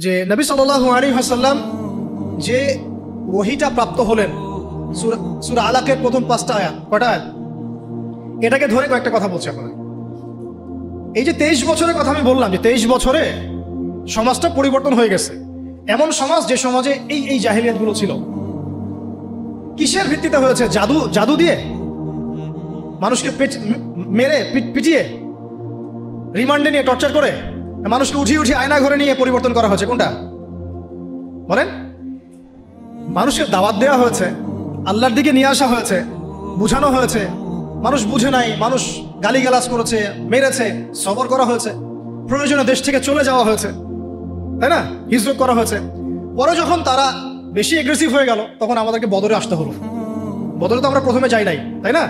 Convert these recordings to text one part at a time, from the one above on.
যে নবী সাল্লাল্লাহু আলাইহি ওয়াসাল্লাম যে ওহীটা প্রাপ্ত হলেন, সূরা আলাকের প্রথম 5টা আয়াত, কয়টা আয়াত, এটাকে ধরে কয়েকটা কথা বলছি আপনাদের। এই যে 23 বছরের কথা আমি বললাম, যে 23 বছরে সমাজটা পরিবর্তন হয়ে গেছে। এমন সমাজ যে সমাজে এই জাহিলিয়াতগুলো ছিল, কিসের ভিত্তিতে হয়েছে? জাদু দিয়ে, মানুষকে মেরে পিটিয়ে, রিমান্ডে নিয়ে টর্চার করে, মানুষকে উঠিয়ে আয়না ঘরে নিয়ে পরিবর্তন করা হয়েছে। কোনটা বলেন? মানুষকে দাওয়াত দেওয়া হয়েছে, আল্লাহর দিকে নিয়ে আসা হয়েছে, বুঝানো হয়েছে, মানুষ বুঝে নাই, মানুষ গালিগালাজ করেছে, মেরেছে, সবর করা হয়েছে, প্রয়োজনে দেশ থেকে চলে যাওয়া হয়েছে, তাই না? হিজরত করা হয়েছে। পরে যখন তারা বেশি এগ্রেসিভ হয়ে গেল, তখন আমাদেরকে বদরে আসতে হলো। বদরে তো আমরা প্রথমে যাই নাই, তাই না?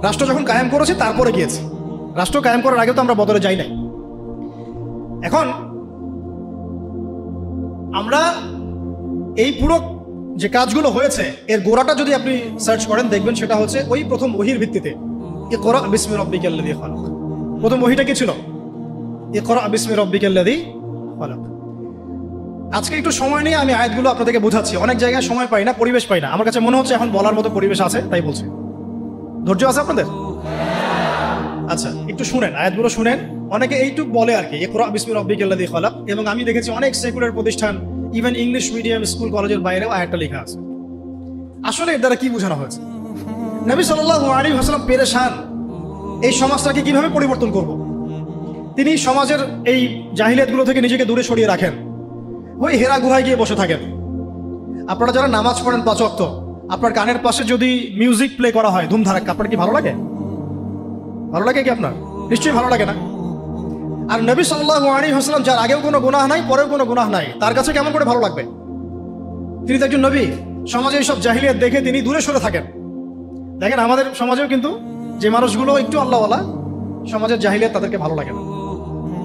রাষ্ট্র যখন কায়েম করেছে তারপরে গিয়েছে। রাষ্ট্র কায়েম করার আগে তো আমরা বদরে যাই নাই। এখন আমরা এই পুরো যে কাজগুলো হয়েছে, এর গোড়াটা যদি আপনি সার্চ করেন, দেখবেন সেটা হচ্ছে ওই প্রথম ওহীর ভিত্তিতে। ইকরা বিসমি রাব্বিকাল্লাযী খালাক। প্রথম ওহীটা কি ছিল? ইকরা বিসমি রাব্বিকাল্লাযী খালাক। আজকে একটু সময় নিয়ে আমি আয়াতগুলো আপনাদেরকে বোঝাচ্ছি। অনেক জায়গায় সময় পাই না, পরিবেশ পাই না। আমার কাছে মনে হচ্ছে এখন বলার মতো পরিবেশ আছে, তাই বলছি। ধৈর্য আছে আপনাদের? আচ্ছা, একটু শুনেন, আয়াতগুলো শুনেন। অনেকে এইটুক বলে আর কি, ইকরা বিসমি রাব্বিকাল্লাযী খালাক। এবং আমি দেখেছি অনেক সেকুলার প্রতিষ্ঠান, ইভেন ইংলিশ মিডিয়াম স্কুল কলেজের বাইরেও আয়াতটা লেখা আছে। আসলে এর দ্বারা কি বোঝানো হয়েছে? নবী সাল্লাল্লাহু আলাইহি ওয়াসাল্লাম পেরেশান, এই সমাজটাকে কিভাবে পরিবর্তন করব। তিনি সমাজের এই জাহিলিয়াতগুলো থেকে নিজেকে দূরে সরিয়ে রাখেন। ওই হেরা গুহায় গিয়ে বসে থাকেন। আপনারা যারা নামাজ পড়েন 5 ওয়াক্ত, আপনার কানের পাশে যদি মিউজিক প্লে করা হয় ধুমধারাক্কা, আপনার কি ভালো লাগে? ভালো লাগে কি আপনার? নিশ্চয়ই ভালো লাগে না। আর নবী সাল্লাল্লাহু আলাইহি ওয়াসাল্লাম, যার আগেও কোনো গুনাহ নাই, পরেও কোনো গুনাহ নাই, তার কাছে কেমন করে ভালো লাগবে? তিনি তো একজন নবী। সমাজে এইসব জাহিলিয়াত দেখে তিনি দূরে সরে থাকেন। দেখেন আমাদের সমাজেও কিন্তু যে মানুষগুলো একটু আল্লাহওয়ালা, সমাজের জাহিলিয়াত তাদেরকে ভালো লাগে না,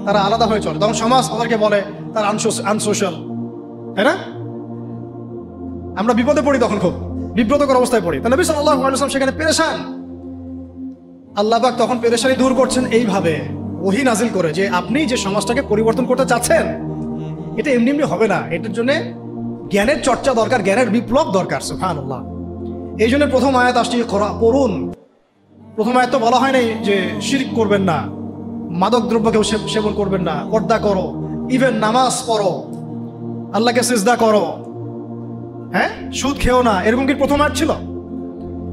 তারা আলাদা হয়ে চলে। তখন সমাজ তাদেরকে বলে তার আনসোশ্যাল, তাই না? আমরা বিপদে পড়ি, তখন খুব বিব্রতকর অবস্থায় পড়ি। তা নবী সাল্লাল্লাহু আলাইহি ওয়াসাল্লাম সেখানে পেরেশান। আল্লাহ পাক তখন পেরেশানি দূর করছেন এইভাবে ওহী নাজিল করে, যে আপনি যে সমাজটাকে পরিবর্তন করতে চাচ্ছেন, এটা এমনি এমনি হবে না। এটার জন্য জ্ঞানের চর্চা দরকার, জ্ঞানের বিপ্লব দরকার। সুবহানাল্লাহ। এই জন্য প্রথম আয়াত আসছে পড়ুন। প্রথম আয়াত তো বলা হয় নাই যে শিরক করবেন না, মাদক দ্রব্য কেউ সেবন করবেন না, পর্দা করো, ইভেন নামাজ পড়ো, আল্লাহকে সিজদা করো, হ্যাঁ, সুদ খেও না, এরকম কি প্রথম আয়াত ছিল?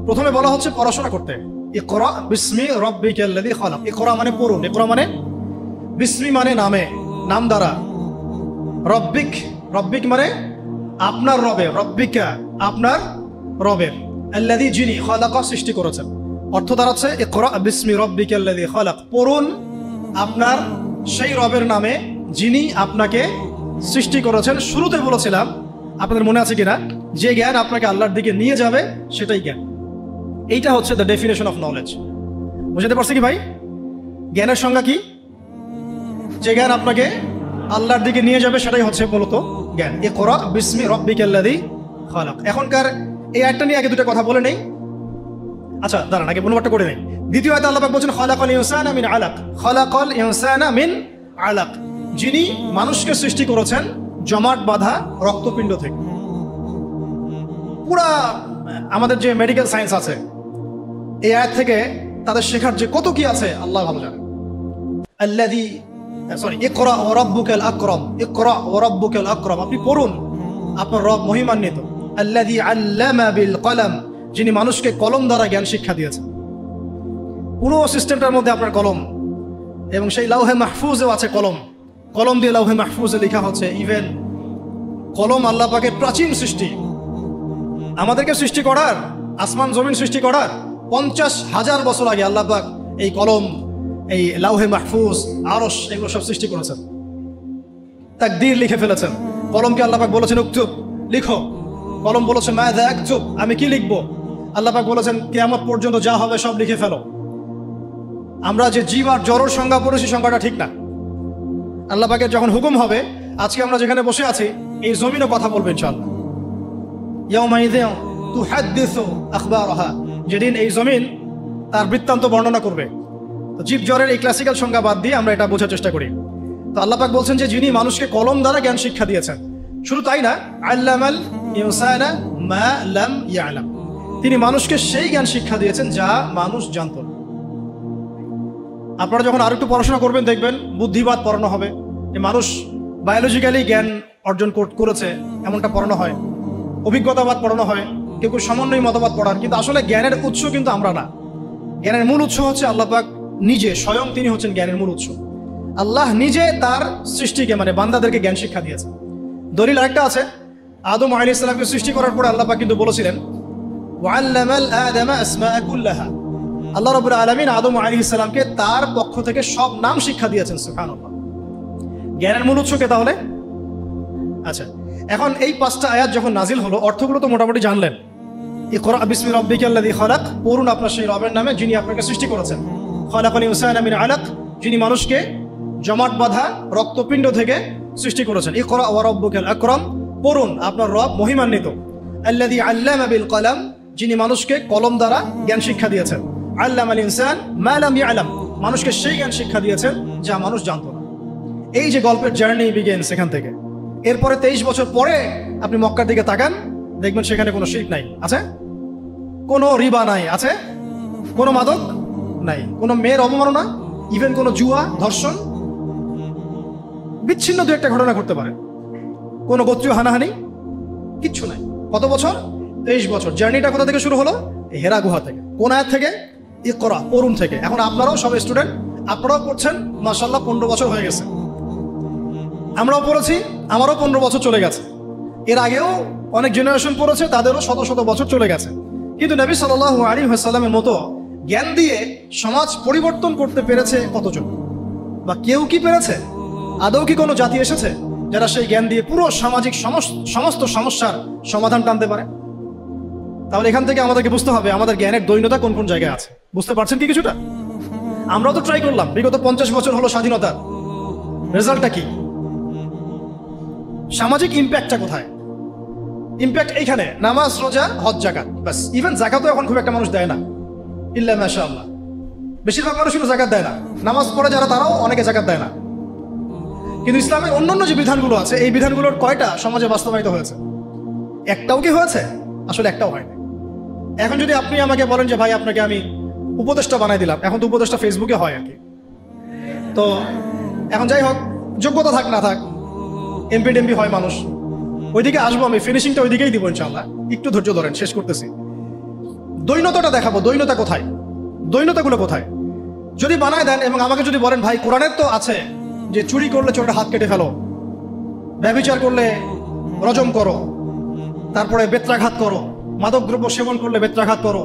প্রথমে বলা হচ্ছে পড়াশোনা করতে। ইকরা বিসমি রাব্বিকাল্লাযী খালাক। ইকরা মানে পড়ুন, ইকরা মানে বিসমি মানে নামে, নাম দ্বারা, রব্বিক মানে আপনার রবের, রব্বিকা আপনার রবের, আল্লাযী যিনি, খালাকা সৃষ্টি করেছেন। অর্থ দাঁড়াচ্ছে ইকরা বিসমি রাব্বিকাল্লাযী খালাক, পড়ুন আপনার সেই রবের নামে যিনি আপনাকে সৃষ্টি করেছেন। শুরুতে বলেছিলাম, আপনাদের মনে আছে কিনা, যে জ্ঞান আপনাকে আল্লাহর দিকে নিয়ে যাবে সেটাই জ্ঞান। এইটা হচ্ছে দ্য ডেফিনেশন অফ নলেজ। বুঝতে পারছি কি ভাই? জ্ঞানের সংজ্ঞা কি? যে জ্ঞান আপনাকে আল্লাহর দিকে নিয়ে যাবে সেটাই হচ্ছে মূলত জ্ঞান। ইকরা বিসমি রাব্বিকাল্লাযী খালাক। এখনকার এই আয়াতটা নিয়ে আগে দুটো কথা বলে নেই। আচ্ছা দাঁড়ান, আগে অনুবাদটা করে নেই। দ্বিতীয় আয়াতে আল্লাহ পাক বলছেন খালাকাল ইনসানা মিন আলাক। খালাকাল ইনসানা মিন আলাক, যিনি মানুষকে সৃষ্টি করেছেন জমাট বাঁধা রক্তপিণ্ড থেকে। পুরা আমাদের যে মেডিকেল সায়েন্স আছে, এই আয়াত থেকে তাদের শেখার যে কত কি আছে আল্লাহ ভালো জানেন। ইকরা ওয়া রাব্বুকাল আকরাম। ইকরা ওয়া রাব্বুকাল আকরাম, আপনি পড়ুন, আপনার রব মহিমান্বিত। আল্লাযী আল্লামা বিল কলম, যিনি মানুষকে কলম দ্বারা জ্ঞান শিক্ষা দিয়েছেন। পুরো সিস্টেমটার মধ্যে আপনার কলম, এবং সেই লাউহে মাহফুজেও আছে কলম। কলম দিয়ে লাউহে মাহফুজে লেখা হচ্ছে। ইভেন কলম আল্লাহ পাকের প্রাচীন সৃষ্টি। আমাদেরকে সৃষ্টি করার, আসমান জমিন সৃষ্টি করার 50,000 বছর আগে আল্লাহ পাক এই কলম, এই লাউহে মাহফুজ, আরশ, এগুলো সব সৃষ্টি করেছেন। তাকদীর লিখে ফেলেছেন। কলমকে আল্লাহ পাক বলেছেন উকতুব, লিখো। কলম বলেছে মাযা আকতুব, আমি কি লিখবো? আল্লাহ পাক বলেছেন কিয়ামত পর্যন্ত যা হবে সব লিখে ফেলো। আমরা যে জীব আর জড়র সংজ্ঞা পড়েছি, সংজ্ঞাটা ঠিক না। আল্লাহ পাকের যখন হুকুম হবে, আজকে আমরা যেখানে বসে আছি এই জমিনও কথা বলবে ইনশাআল্লাহ। ইয়াউমাইযিন তুহাদ্দিসু আখবারাহা, যেদিন এই জমিন তার বৃত্তান্ত বর্ণনা করবে। তো জীব জ্বরের এই ক্লাসিক্যাল সংজ্ঞা বাদ দিয়ে আমরা এটা বোঝার চেষ্টা করি। তো আল্লাহ পাক বলছেন যে যিনি মানুষকে কলম দ্বারা জ্ঞান শিক্ষা দিয়েছেন, শুধু তাই না, আল্লামাল ইনসানা মা লাম ইয়ালাম, তিনি মানুষকে সেই জ্ঞান শিক্ষা দিয়েছেন যা মানুষ জানত না। আপনারা যখন আর একটু পড়াশোনা করবেন দেখবেন বুদ্ধিবাদ পড়ানো হবে, যে মানুষ বায়োলজিক্যালি জ্ঞান অর্জন করেছে এমনটা পড়ানো হয়, অভিজ্ঞতাবাদ পড়ানো হয়, কেউ কেউ সমন্বয় মতবাদ পড়ান, কিন্তু আসলে জ্ঞানের উৎস কিন্তু আমরা না। জ্ঞানের মূল উৎস হচ্ছে আল্লাহ পাক নিজে, স্বয়ং তিনি হচ্ছেন জ্ঞানের মূল উৎস। আল্লাহ নিজে তার সৃষ্টিকে মানে বান্দাদেরকে জ্ঞান শিক্ষা দিয়েছে। দলিল আরেকটা আছে, আদম আলাইহিস সালামকে সৃষ্টি করার পরে আল্লাহ পাক কিন্তু বলেছিলেন ওয়াল্লামাল আদামা আসমাআ কুল্লাহা, আল্লাহ রাব্বুল আলামিন আদম আলাইহিস সালামকে তার পক্ষ থেকে সব নাম শিক্ষা দিয়েছেন। সুবহানাল্লাহ। জ্ঞানের মূল উৎস কে তাহলে? আচ্ছা, এখন এই 5টা আয়াত যখন নাজিল হলো, অর্থগুলো তো মোটামুটি জানলেন। ইকরা বিসমি রাব্বিকাল্লাযী খালাক, পড়ুন আপনার সেই রবের নামে যিনি আপনাকে সৃষ্টি করেছেন। খালাকাল ইনসানা মিন আলাক, যিনি মানুষকে জমাট বাঁধা রক্তপিণ্ড থেকে সৃষ্টি করেছেন। ইকরা ওয়া রাব্বুকাল আকরাম, পড়ুন আপনার রব মহিমান্বিত। আল্লাযী আল্লামা বিল কলম, যিনি মানুষকে কলম দ্বারা জ্ঞান শিক্ষা দিয়েছেন। আল্লামাল ইনসান মা লাম ইয়ালাম, মানুষকে সেই জ্ঞান শিক্ষা দিয়েছেন যা মানুষ জানতো না। এই যে গল্পের জার্নি বিগিন সেখান থেকে। এরপরে 23 বছর পরে আপনি মক্কার দিকে তাকান, দেখবেন সেখানে কোনো শিরক নাই, আছে? কোনো রিবা নাই, আছে? কোনো মাদক নাই, কোনো মেয়ের অবমাননা, ইভেন কোনো জুয়া, ধর্ষণ, বিচ্ছিন্ন দু একটা ঘটনা ঘটতে পারে, কোনো গোত্রীয় হানাহানি, কিচ্ছু নাই। কত বছর? 23 বছর। জার্নিটা কোথা থেকে শুরু হলো? হেরা গুহা থেকে। কোন আয়াত থেকে? ইকরা, পড়ুন থেকে। এখন আপনারাও সব স্টুডেন্ট, আপনারাও পড়ছেন, মাশাআল্লাহ 15 বছর হয়ে গেছে। আমরাও পড়েছি, আমারও 15 বছর চলে গেছে। এর আগেও অনেক জেনারেশন পড়েছে, তাদেরও শত শত বছর চলে গেছে। কিন্তু নবী সাল্লাল্লাহু আলাইহি ওয়াসাল্লামের মতো জ্ঞান দিয়ে সমাজ পরিবর্তন করতে পেরেছে কতজন? বা কেউ কি পেরেছে? আদৌ কি কোনো জাতি এসেছে যারা সেই জ্ঞান দিয়ে পুরো সামাজিক সমস্ত সমস্যার সমাধান টানতে পারে? তাহলে এখান থেকে আমাদেরকে বুঝতে হবে আমাদের জ্ঞানের দৈন্যতা কোন কোন জায়গায় আছে। বুঝতে পারছেন কি কিছুটা? আমরাও তো ট্রাই করলাম, বিগত 50 বছর হলো স্বাধীনতার, রেজাল্টটা কি? সামাজিক ইম্প্যাক্টটা কোথায়? ইম্প্যাক্ট এইখানে, নামাজ, রোজা, হজ, যাকাত, বাস। ইভেন যাকাতও এখন খুব একটা মানুষ দেয় না, ইল্লা মাশাআল্লাহ। বেশিরভাগ মানুষ কিন্তু যাকাত দেয় না। নামাজ পড়ে যারা, তারাও অনেকে যাকাত দেয় না। কিন্তু ইসলামের অন্যান্য যে বিধানগুলো আছে, এই বিধানগুলোর কয়টা সমাজে বাস্তবায়িত হয়েছে? একটাও কি হয়েছে? আসলে একটাও হয়নি। এখন যদি আপনি আমাকে বলেন যে ভাই আপনাকে আমি উপদেষ্টা বানাই দিলাম, এখন তো উপদেষ্টা ফেসবুকে হয় আর কি। তো এখন যাই হোক, যোগ্যতা থাক না থাক, এমপি টেমপি হয় মানুষ, ওইদিকে আসবো আমি, ফিনিশিংটা ওইদিকেই দিব ইনশাআল্লাহ। একটু ধৈর্য ধরেন, শেষ করতেছি। দৈন্যতাটা দেখাবো, দৈন্যতা কোথায়, দৈন্যতাগুলো কোথায়। যদি বানায় দেন এবং আমাকে যদি বলেন ভাই কোরআনের তো আছে যে চুরি করলে চোরের হাত কেটে ফেলো, ব্যভিচার করলে রজম করো, তারপরে বেত্রাঘাত করো, মাদক দ্রব্য সেবন করলে বেত্রাঘাত করো,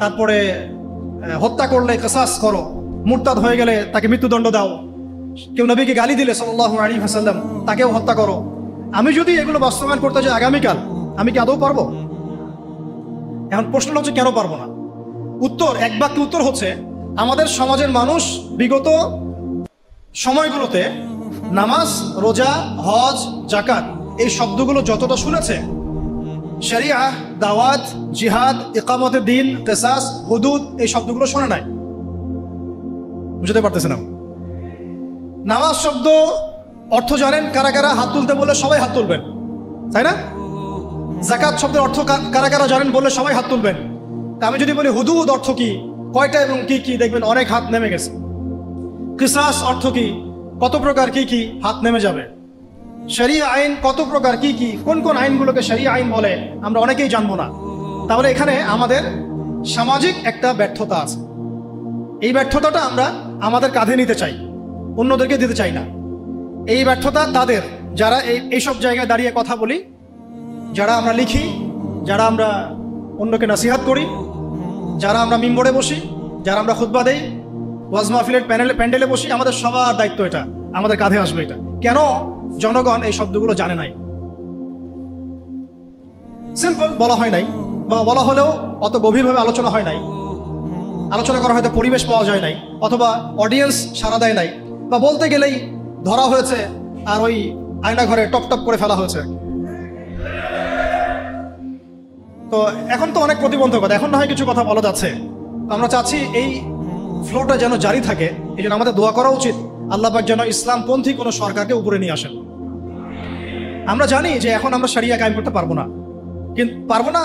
তারপরে হত্যা করলে কিসাস করো, মুরতাদ হয়ে গেলে তাকে মৃত্যুদণ্ড দাও, কেউ নবীকে গালি দিলে সাল্লাল্লাহু আলাইহি ওয়াসাল্লাম তাকেও হত্যা করো। আমি যদি এগুলো বাস্তবায়ন করতে যাই আগামীকাল, আমি কি আদৌ পারবো? এখন প্রশ্ন হচ্ছে কেন পারবো না? উত্তর, এক বাক্যে উত্তর হচ্ছে, আমাদের সমাজের মানুষ বিগত সময়গুলোতে নামাজ, রোজা, হজ, যাকাত এই শব্দগুলো যতটা শুনেছে, শরিয়া, দাওয়াত, জিহাদ, ইকামতে দিন, কিসাস, হুদুদ এই শব্দগুলো শোনে নাই। বুঝতে পারতেছেন না? নামাজ শব্দ অর্থ জানেন কারা কারা? হাত তুলতে বললে সবাই হাত তুলবেন, তাই না? যাকাত শব্দের অর্থ কারা কারা জানেন বললে সবাই হাত তুলবেন। আমি যদি বলি হুদুদ অর্থ কি, কয়টা এবং কি কি, দেখবেন অনেক হাত নেমে গেছে। কিসাস অর্থ কি, কত প্রকার, কি কি, হাত নেমে যাবে। শরিয়া আইন কত প্রকার, কি কি, কোন কোন আইনগুলোকে শরিয়া আইন বলে আমরা অনেকেই জানবো না। তাহলে এখানে আমাদের সামাজিক একটা ব্যর্থতা আছে। এই ব্যর্থতাটা আমরা আমাদের কাঁধে নিতে চাই, অন্যদেরকে দিতে চাই না। এই ব্যর্থতা তাদের যারা এইসব জায়গায় দাঁড়িয়ে কথা বলি, যারা আমরা লিখি, যারা আমরা অন্যকে নাসিহাত করি, যারা আমরা মিম্বরে বসি, যারা আমরা খুতবা দেই, ওয়াজ মাহফিলের প্যান্ডেলে বসি, আমাদের সবার দায়িত্ব এটা, আমাদের কাঁধে আসবে এটা। কেন জনগণ এই শব্দগুলো জানে নাই? সিম্পল, বলা হয় নাই, বা বলা হলেও অত গভীরভাবে আলোচনা হয় নাই, আলোচনা করা হয়তো পরিবেশ পাওয়া যায় নাই, অথবা অডিয়েন্স সাড়া দেয় নাই, বা বলতে গেলেই ধরা হয়েছে আর ওই আয়না ঘরে টপ টপ করে ফেলা হয়েছে। তো এখন তো অনেক প্রতিবন্ধকতা, এখন না হয় কিছু কথা বলা যাচ্ছে। আমরা চাচ্ছি এই ফ্লোটা যেন জারি থাকে, এই জন্য আমাদের দোয়া করা উচিত আল্লাহ পাক যেন ইসলামপন্থী কোনো সরকারকে উপরে নিয়ে আসেন। আমরা জানি যে এখন আমরা শরিয়া কায়েম করতে পারবো না, কিন্তু পারবো না,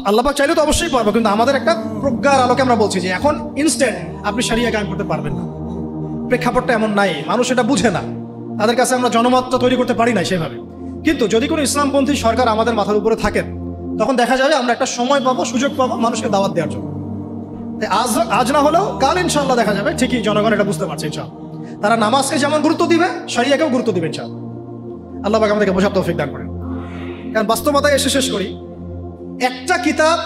আল্লাহ পাক চাইলে তো অবশ্যই পারবো, কিন্তু আমাদের একটা প্রজ্ঞার আলোকে আমরা বলছি যে এখন ইনস্ট্যান্ট আপনি শরিয়া কায়েম করতে পারবেন না। প্রেক্ষাপটটা এমন নাই, মানুষ এটা বুঝে না, তাদের কাছে আমরা জনমতটা তৈরি করতে পারি না সেভাবে। কিন্তু যদি কোনো ইসলামপন্থী সরকার আমাদের মাথার উপরে থাকেন, তখন দেখা যাবে আমরা একটা সময় পাবো, সুযোগ পাবো মানুষকে দাওয়াত দেওয়ার জন্য। আজ না হলেও কাল ইনশাল্লাহ দেখা যাবে ঠিকই জনগণ এটা বুঝতে পারছে ইনশাল্লাহ। তারা নামাজকে যেমন গুরুত্ব দিবে, শরিয়াকেও গুরুত্ব দিবে ইনশাল্লাহ। আল্লাহ পাক আমাদেরকে বোঝার তৌফিক দান করেন। কারণ বাস্তবতায় এসে শেষ করি, একটা কিতাব,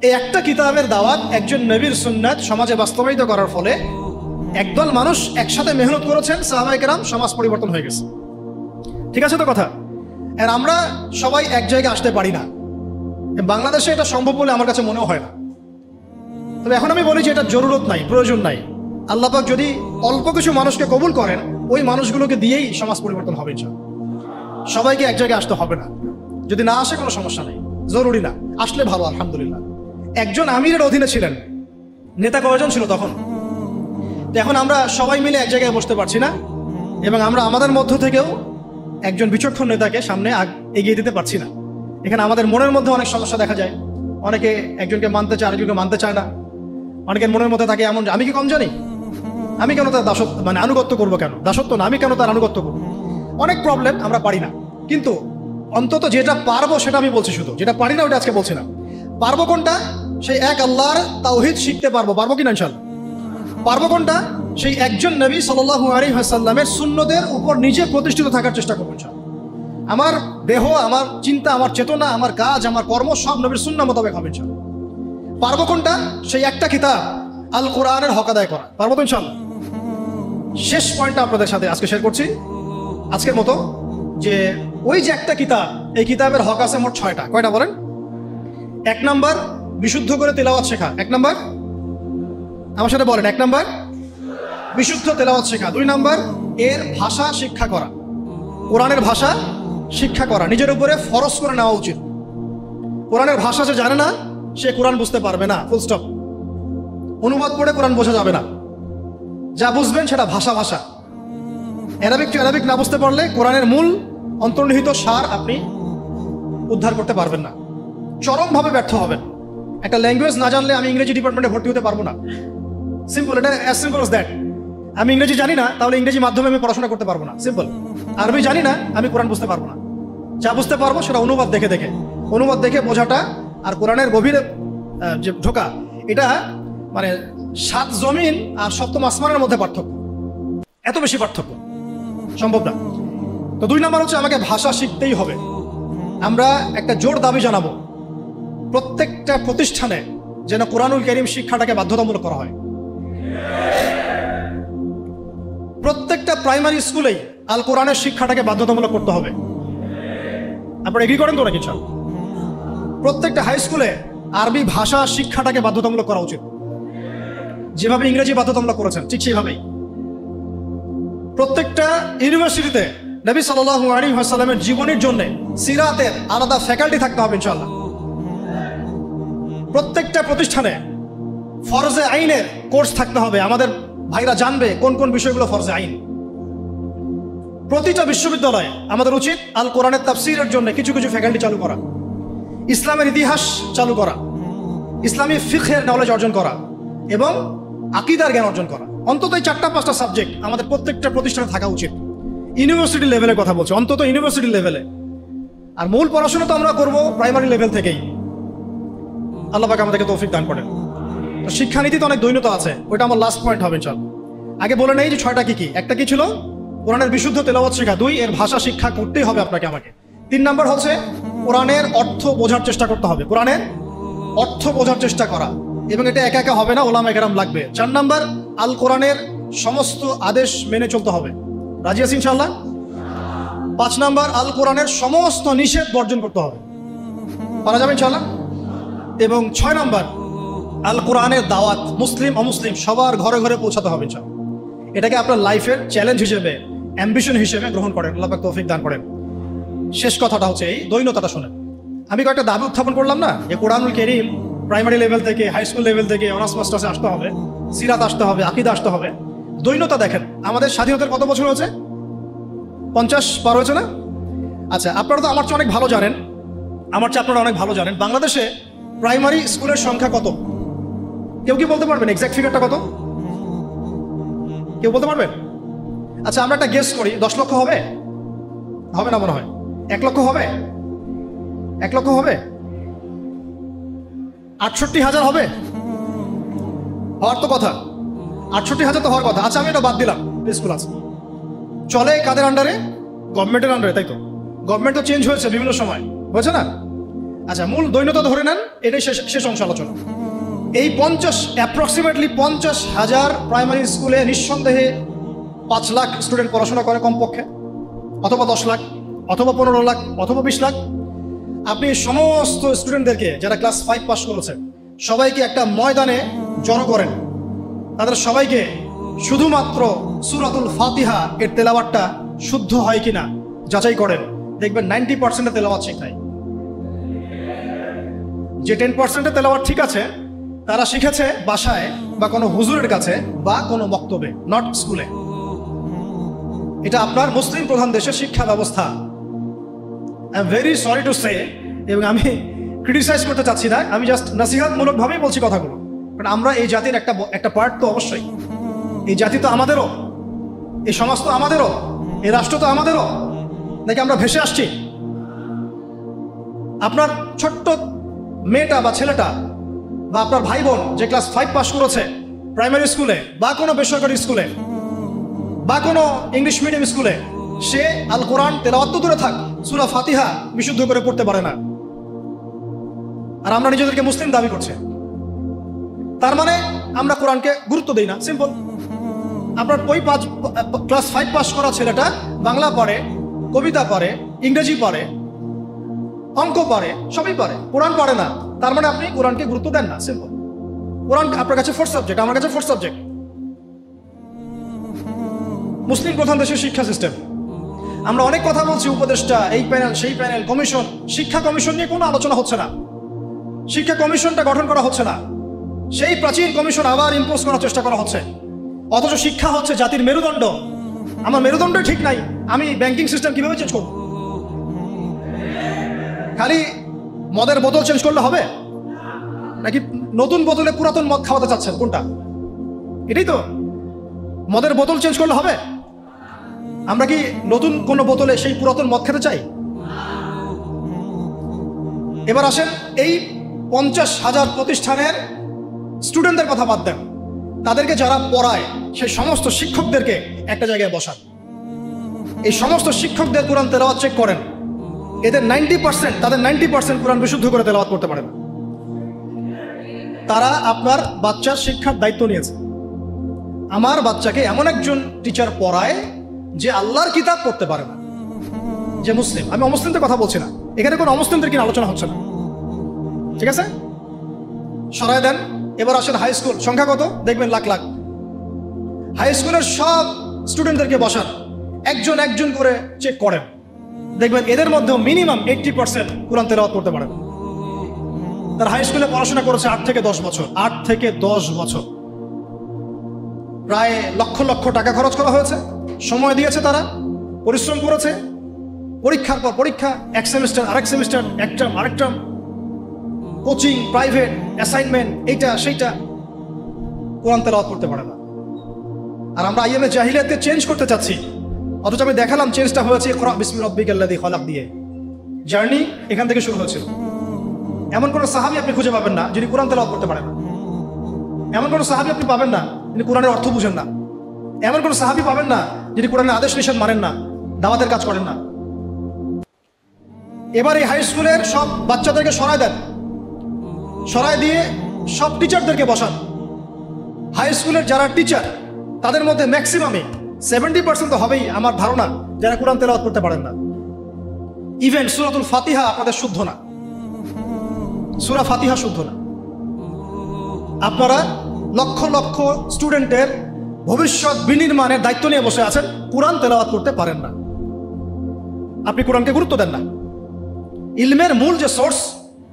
এই একটা কিতাবের দাওয়াত একজন নবীর সুন্নাত সমাজে বাস্তবায়িত করার ফলে একদল মানুষ একসাথে মেহনত করেছেন, সাহাবায়ে কেরাম, সমাজ পরিবর্তন হয়ে গেছে। ঠিক আছে তো কথা? আর আমরা সবাই এক জায়গায় আসতে পারি না, বাংলাদেশে এটা সম্ভব বলে আমার কাছে মনেও হয় না। তবে এখন আমি বলি যে এটা জরুরত নাই, প্রয়োজন নাই। আল্লাহ পাক যদি অল্প কিছু মানুষকে কবুল করেন, ওই মানুষগুলোকে দিয়েই সমাজ পরিবর্তন হবে ইনশাআল্লাহ। সবাইকে এক জায়গায় আসতে হবে না, যদি না আসে কোনো সমস্যা নেই, জরুরি না, আসলে ভালো আলহামদুলিল্লাহ। একজন আমিরের অধীনে ছিলেন, নেতা কয়জন ছিল তখন? এখন আমরা সবাই মিলে এক জায়গায় বসতে পারছি না, এবং আমরা আমাদের মধ্য থেকেও একজন বিচক্ষণ নেতাকে সামনে এগিয়ে দিতে পারছি না। এখানে আমাদের মনের মধ্যে অনেক সমস্যা দেখা যায়, অনেকে একজনকে মানতে চায়, আরেকজনকে মানতে চায় না। অনেকের মনের মধ্যে থাকে এমন, আমি কি কম জানি, আমি কেন তার দাসত্ব মানে আনুগত্য করবো, কেন দাসত্ব না, আমি কেন তার আনুগত্য করবো। অনেক প্রবলেম, আমরা পারি না। কিন্তু অন্তত যেটা পারবো সেটা আমি বলছি, শুধু যেটা পারি না ওটা আজকে বলছি না। পারবো কোনটা? সেই এক আল্লাহর তাওহীদ শিখতে পারবো, পারবো কিনা ইনশাআল্লাহ। পারবো কোনটা? সেই একজন নবী সাল্লাল্লাহু আলাইহি ওয়াসাল্লামের সুন্নতের উপর নিজে প্রতিষ্ঠিত থাকার চেষ্টা করবো ইনশাআল্লাহ। আমার দেহ, আমার চিন্তা, আমার চেতনা, আমার কাজ, আমার কর্ম সব নবীর সুন্নাহ মোতাবেক হবে ইনশাআল্লাহ। পারবো কোনটা? সেই একটা কিতাব আল কোরআনের হক আদায় করা, পারবো তো ইনশাআল্লাহ। শেষ পয়েন্টটা আপনাদের সাথে আজকে শেয়ার করছি আজকের মতো, যে ওই যে একটা কিতাব, এই কিতাবের হক আছে মোট 6টা। কয়টা বলেন? 1 নাম্বার বিশুদ্ধ করে তেলাওয়াত শেখা, 1 নাম্বার, আমার সাথে বলেন, 1 নাম্বার বিশুদ্ধ তেলাওয়াত শেখা। 2 নাম্বার এর ভাষা শিক্ষা করা, কোরআনের ভাষা শিক্ষা করা, নিজের উপরে ফরজ করে নেওয়া উচিত। কোরআনের ভাষা যে জানে না সে কোরআন বুঝতে পারবে না, ফুল স্টপ। অনুবাদ পড়ে কোরআন বোঝা যাবে না, যা বুঝবেন সেটা ভাষা। অ্যারাবিক টু অ্যারাবিক না বুঝতে পারলে কোরআনের মূল অন্তর্নিহিত সার আপনি উদ্ধার করতে পারবেন না, চরমভাবে ব্যর্থ হবেন। একটা ল্যাঙ্গুয়েজ না জানলে আমি ইংরেজি ডিপার্টমেন্টে ভর্তি হতে পারবো না, সিম্পল, এটা অ্যাজ সিম্পল অ্যাজ দ্যাট। আমি ইংরেজি জানি না, তাহলে ইংরেজি মাধ্যমে আমি পড়াশোনা করতে পারবো না, সিম্পল। আরবি জানি না, আমি কোরআন বুঝতে পারবো না। যা বুঝতে পারবো সেটা অনুবাদ দেখে বোঝাটা আর কোরআনের গভীরে যে ঢোকা, এটা মানে 7 জমিন আর 7ম আসমানের মধ্যে পার্থক্য, এত বেশি পার্থক্য, সম্ভব না। তো 2 নাম্বার হচ্ছে আমাকে ভাষা শিখতেই হবে। আমরা একটা জোর দাবি জানাবো, প্রত্যেকটা প্রতিষ্ঠানে যেন কোরআনুল কারীম শিক্ষাটাকে বাধ্যতামূলক করা হয়। প্রত্যেকটা প্রাইমারি স্কুলেই আল কোরআনের শিক্ষাটাকে বাধ্যতামূলক করতে হবে। আপনারা এগ্রি করেন তো নাকি? প্রত্যেকটা হাই স্কুলে আরবি ভাষা শিক্ষাটাকে বাধ্যতামূলক করা উচিত, যেভাবে ইংরেজি বাধ্যতামূলক করেছেন ঠিক সেইভাবেই। প্রত্যেকটা ইউনিভার্সিটিতে নবী সাল্লাল্লাহু আলাইহি ওয়াসাল্লামের জীবনের জন্য সিরাতের আলাদা ফ্যাকাল্টি থাকতে হবে ইনশাআল্লাহ। প্রত্যেকটা প্রতিষ্ঠানে ফরজে আইনের কোর্স থাকতে হবে, আমাদের ভাইরা জানবে কোন কোন বিষয়গুলো ফরজে আইন। প্রতিটা বিশ্ববিদ্যালয়ে আমাদের উচিত আল কোরআনের তাফসীরের জন্য কিছু কিছু ফ্যাকাল্টি চালু করা, ইসলামের ইতিহাস চালু করা, ইসলামী ফিকহের নলেজ অর্জন করা এবং আকীদার জ্ঞান অর্জন করা। অন্তত এই 4টা-5টা সাবজেক্ট আমাদের প্রত্যেকটা প্রতিষ্ঠানে থাকা উচিত। ইউনিভার্সিটি লেভেলের কথা বলছি, অন্তত ইউনিভার্সিটি লেভেলে। আর মূল পড়াশোনা তো আমরা করব প্রাইমারি লেভেল থেকেই। আল্লাহ পাক আমাদেরকে তৌফিক দান করেন। তো শিক্ষানীতিতে অনেক দৈন্যতা আছে, ওইটা আমার লাস্ট পয়েন্ট হবে ইনশাআল্লাহ। আগে বলে নেই যে 6টা কি, একটা কি ছিল? কোরআনের বিশুদ্ধ তেলাওয়াত শেখা। 2 এর ভাষা শিক্ষা করতেই হবে আপনাকে আমাকে। 3 নাম্বার হচ্ছে কোরআনের অর্থ বোঝার চেষ্টা করতে হবে, কোরআনের অর্থ বোঝার চেষ্টা করা, এবং এটা একা একা হবে না, ওলামায়ে কেরাম লাগবে। 4 নাম্বার আল কোরআনের সমস্ত আদেশ মেনে চলতে হবে। রাজি আছি ইনশাআল্লাহ? 5 নাম্বার আল কোরআনের সমস্ত নিষেধ বর্জন করতে হবে, পারা যাবে ইনশাআল্লাহ। এবং 6 নাম্বার আল কোরআনের দাওয়াত মুসলিম অমুসলিম সবার ঘরে ঘরে পৌঁছাতে হবে ইনশাআল্লাহ। এটাকে আপনার লাইফের চ্যালেঞ্জ হিসেবে, অ্যাম্বিশন হিসেবে গ্রহণ করেন। আল্লাহ পাক তৌফিক দান করেন। শেষ কথাটা হচ্ছে এই দৈন্যতাটা শুনেন। আমি কয়েকটা দাবি উত্থাপন করলাম না, যে কোরআনুল কারীম প্রাইমারি লেভেল থেকে, হাই স্কুল লেভেল থেকে অনার্স মাস্টার্সে আসতে হবে, সিরাত আসতে হবে, আকীদা আসতে হবে। দৈন্যতা দেখেন, আমাদের স্বাধীনতার কত বছর হয়েছে? 50 পার হয়েছে না? আচ্ছা, আপনারা তো আমার চেয়ে অনেক ভালো জানেন, আমার চেয়ে আপনারা অনেক ভালো জানেন, বাংলাদেশে প্রাইমারি স্কুলের সংখ্যা কত? কেউ কি বলতে পারবেন এক্সাক্ট ফিগারটা কত? কেউ বলতে পারবেন? আচ্ছা, আমরা একটা গেস করি, 10 লক্ষ হবে? হবে না মনে হয়। 1 লক্ষ হবে? 1 লক্ষ হবে? 68,000 হবে? হওয়ার তো কথা, 68,000 তো হওয়ার কথা। আচ্ছা, আমি এটা বাদ দিলাম, স্কুল আছে, চলে কাদের আন্ডারে? গভর্নমেন্টের আন্ডারে, তাই তো? গভর্নমেন্ট তো চেঞ্জ হয়েছে বিভিন্ন সময়, হয়েছে না? আচ্ছা, মূল দৈন্যতা ধরে নেন, এটাই শেষ অংশ আলোচনা। এই অ্যাপ্রক্সিমেটলি 50,000 প্রাইমারি স্কুলে নিঃসন্দেহে 5 লাখ স্টুডেন্ট পড়াশোনা করে কমপক্ষে, অথবা 10 লাখ, অথবা 15 লাখ, অথবা 20 লাখ। আপনি সমস্ত স্টুডেন্টদেরকে যারা ক্লাস 5 পাস করেছে সবাইকে একটা ময়দানে জড়ো করেন, তাদের সবাইকে শুধুমাত্র সূরাতুল ফাতিহা এর তেলাওয়াতটা শুদ্ধ হয় কিনা যাচাই করেন, দেখবেন 90% তেলাওয়াত ঠিক নাই। যে 10% তেলাওয়াত ঠিক আছে তারা শিখেছে বাসায় বা কোনো হুজুরের কাছে বা কোনো বক্তব্যে, নট স্কুলে। এটা আপনার মুসলিম প্রধান দেশের শিক্ষা ব্যবস্থা। I am very sorry to say, এবং আমি ক্রিটিসাইজ করতে চাচ্ছি না, আমি জাস্ট নসিহতমূলকভাবেই বলছি কথাগুলো। কারণ আমরা এই জাতির একটা পার্ট তো অবশ্যই, এই জাতি তো আমাদেরও, এই সমাজ তো আমাদেরও, এই রাষ্ট্র তো আমাদেরও, নাকি আমরা ভেসে আসছি? আপনার ছোট্ট মেয়েটা বা ছেলেটা বা আপনার ভাই বোন যে ক্লাস 5 পাস করেছে প্রাইমারি স্কুলে বা কোনো বেসরকারি স্কুলে বা কোনো ইংলিশ মিডিয়াম স্কুলে, সে আল কোরআন তেলাওয়াত তো দূরে থাক, সূরা ফাতিহা বিশুদ্ধ করে পড়তে পারে না। আর আমরা নিজেদেরকে মুসলিম দাবি করছি, তার মানে আমরা কোরআনকে গুরুত্ব দিই না। সিম্পল। আপনার ওই ক্লাস 5 পাস করা ছেলেটা বাংলা পারে, কবিতা পারে, ইংরেজি পারে, অঙ্ক পারে, সবই পারে, কোরআন পারে না, তার মানে আপনি কোরআনকে গুরুত্ব দেন না। সিম্পল। কোরআন আপনার কাছে 4th সাবজেক্ট, আমার কাছে 4th সাবজেক্ট। মুসলিম প্রধান দেশের শিক্ষা সিস্টেম। আমরা অনেক কথা বলছি, উপদেষ্টা, এই প্যানেল, সেই প্যানেল, কমিশন। শিক্ষা কমিশন নিয়ে কোনো আলোচনা হচ্ছে না, শিক্ষা কমিশনটা গঠন করা হচ্ছে না, সেই প্রাচীন কমিশন আবার ইম্পোজ করার চেষ্টা করা হচ্ছে। অথচ শিক্ষা হচ্ছে জাতির মেরুদণ্ড। আমার মেরুদণ্ডই ঠিক নাই, আমি ব্যাংকিং সিস্টেম কিভাবে চেঞ্জ করব? খালি মদের বোতল চেঞ্জ করলে হবে, নাকি নতুন বোতলে পুরাতন মদ খাওয়াতে চাচ্ছেন? কোনটা? এটাই তো। মদের বোতল চেঞ্জ করলে হবে? আমরা কি নতুন কোনো বোতলে সেই পুরাতন মদ খেতে চাই? এবার আসেন, এই 50,000 প্রতিষ্ঠানের স্টুডেন্টদের কথা বাদ দেন, তাদেরকে যারা পড়ায় সেই সমস্ত শিক্ষকদেরকে একটা জায়গায় বসান। এই সমস্ত শিক্ষকদের কোরআন তেলাওয়াত চেক করেন, এদের 90%, তাদের 90% কোরআন বিশুদ্ধ করে তেলাওয়াত করতে পারে না। তারা আপনার বাচ্চার শিক্ষার দায়িত্ব নিয়েছে। আমার বাচ্চাকে এমন একজন টিচার পড়ায় যে আল্লাহর কিতাব পড়তে পারে না, যে মুসলিম। আমি অমুসলিমদের কথা বলছি না, এখানে কোনো অমুসলিমদের কিনা আলোচনা হচ্ছে না, ঠিক আছে? সরায় দেন। এবার আসেন হাই স্কুল, সংখ্যা কত? দেখবেন লাখ লাখ। হাই স্কুলের সব স্টুডেন্টদেরকে বসান, একজন একজন করে চেক করেন, দেখবেন এদের মধ্যেও মিনিমাম 80% কোরআন তেলাওয়াত করতে পারে না। তার হাই স্কুলে পড়াশোনা করেছে 8 থেকে 10 বছর, 8 থেকে 10 বছর, প্রায় লক্ষ লক্ষ টাকা খরচ করা হয়েছে, সময় দিয়েছে, তারা পরিশ্রম করেছে, পরীক্ষার পর পরীক্ষা, এক সেমিস্টার আরেক সেমিস্টার, এক টার্ম আরেক টার্ম, কোচিং, প্রাইভেট, অ্যাসাইনমেন্ট, এইটা সেইটা, কোরআন তেলাওয়াত করতে পারে না। আর আমরা আইএমএ জাহিলিয়াতকে চেঞ্জ করতে চাচ্ছি, অথচ আমি দেখালাম চেঞ্জটা হয়েছে ইকরা বিসমি রাব্বিকাল্লাযী খালাক দিয়ে। জার্নি এখান থেকে শুরু হয়েছিল। এমন কোনো সাহাবী আপনি খুঁজে পাবেন না যিনি কোরআন তেলাওয়াত করতে পারেন না। এমন কোনো সাহাবী আপনি পাবেন না যিনি কোরআনের অর্থ বুঝেন না। এমন কোনো সাহাবী পাবেন না যিনি কোরআনের আদেশ নিষেধ মানেন না, দাওয়াতের কাজ করেন না। এবার এই হাই স্কুলের সব বাচ্চাদেরকে সরায় দেন, সরায় দিয়ে সব টিচারদেরকে বসান। হাই স্কুলের যারা টিচার তাদের মধ্যে ম্যাক্সিমামই 70% তো হবেই আমার ধারণা যারা কোরআন তেলাওয়াত করতে পারেন না। ইভেন সূরাতুল ফাতিহা আপনাদের শুদ্ধ না, সূরা ফাতিহা শুদ্ধ না। আপনারা লক্ষ লক্ষ স্টুডেন্টের ভবিষ্যৎ বিনির্মাণের দায়িত্ব নিয়ে বসে আছেন, কোরআন তেলাওয়াত করতে পারেন না। আপনি কোরআনকে গুরুত্ব দেন না। ইলমের মূল যে সোর্স,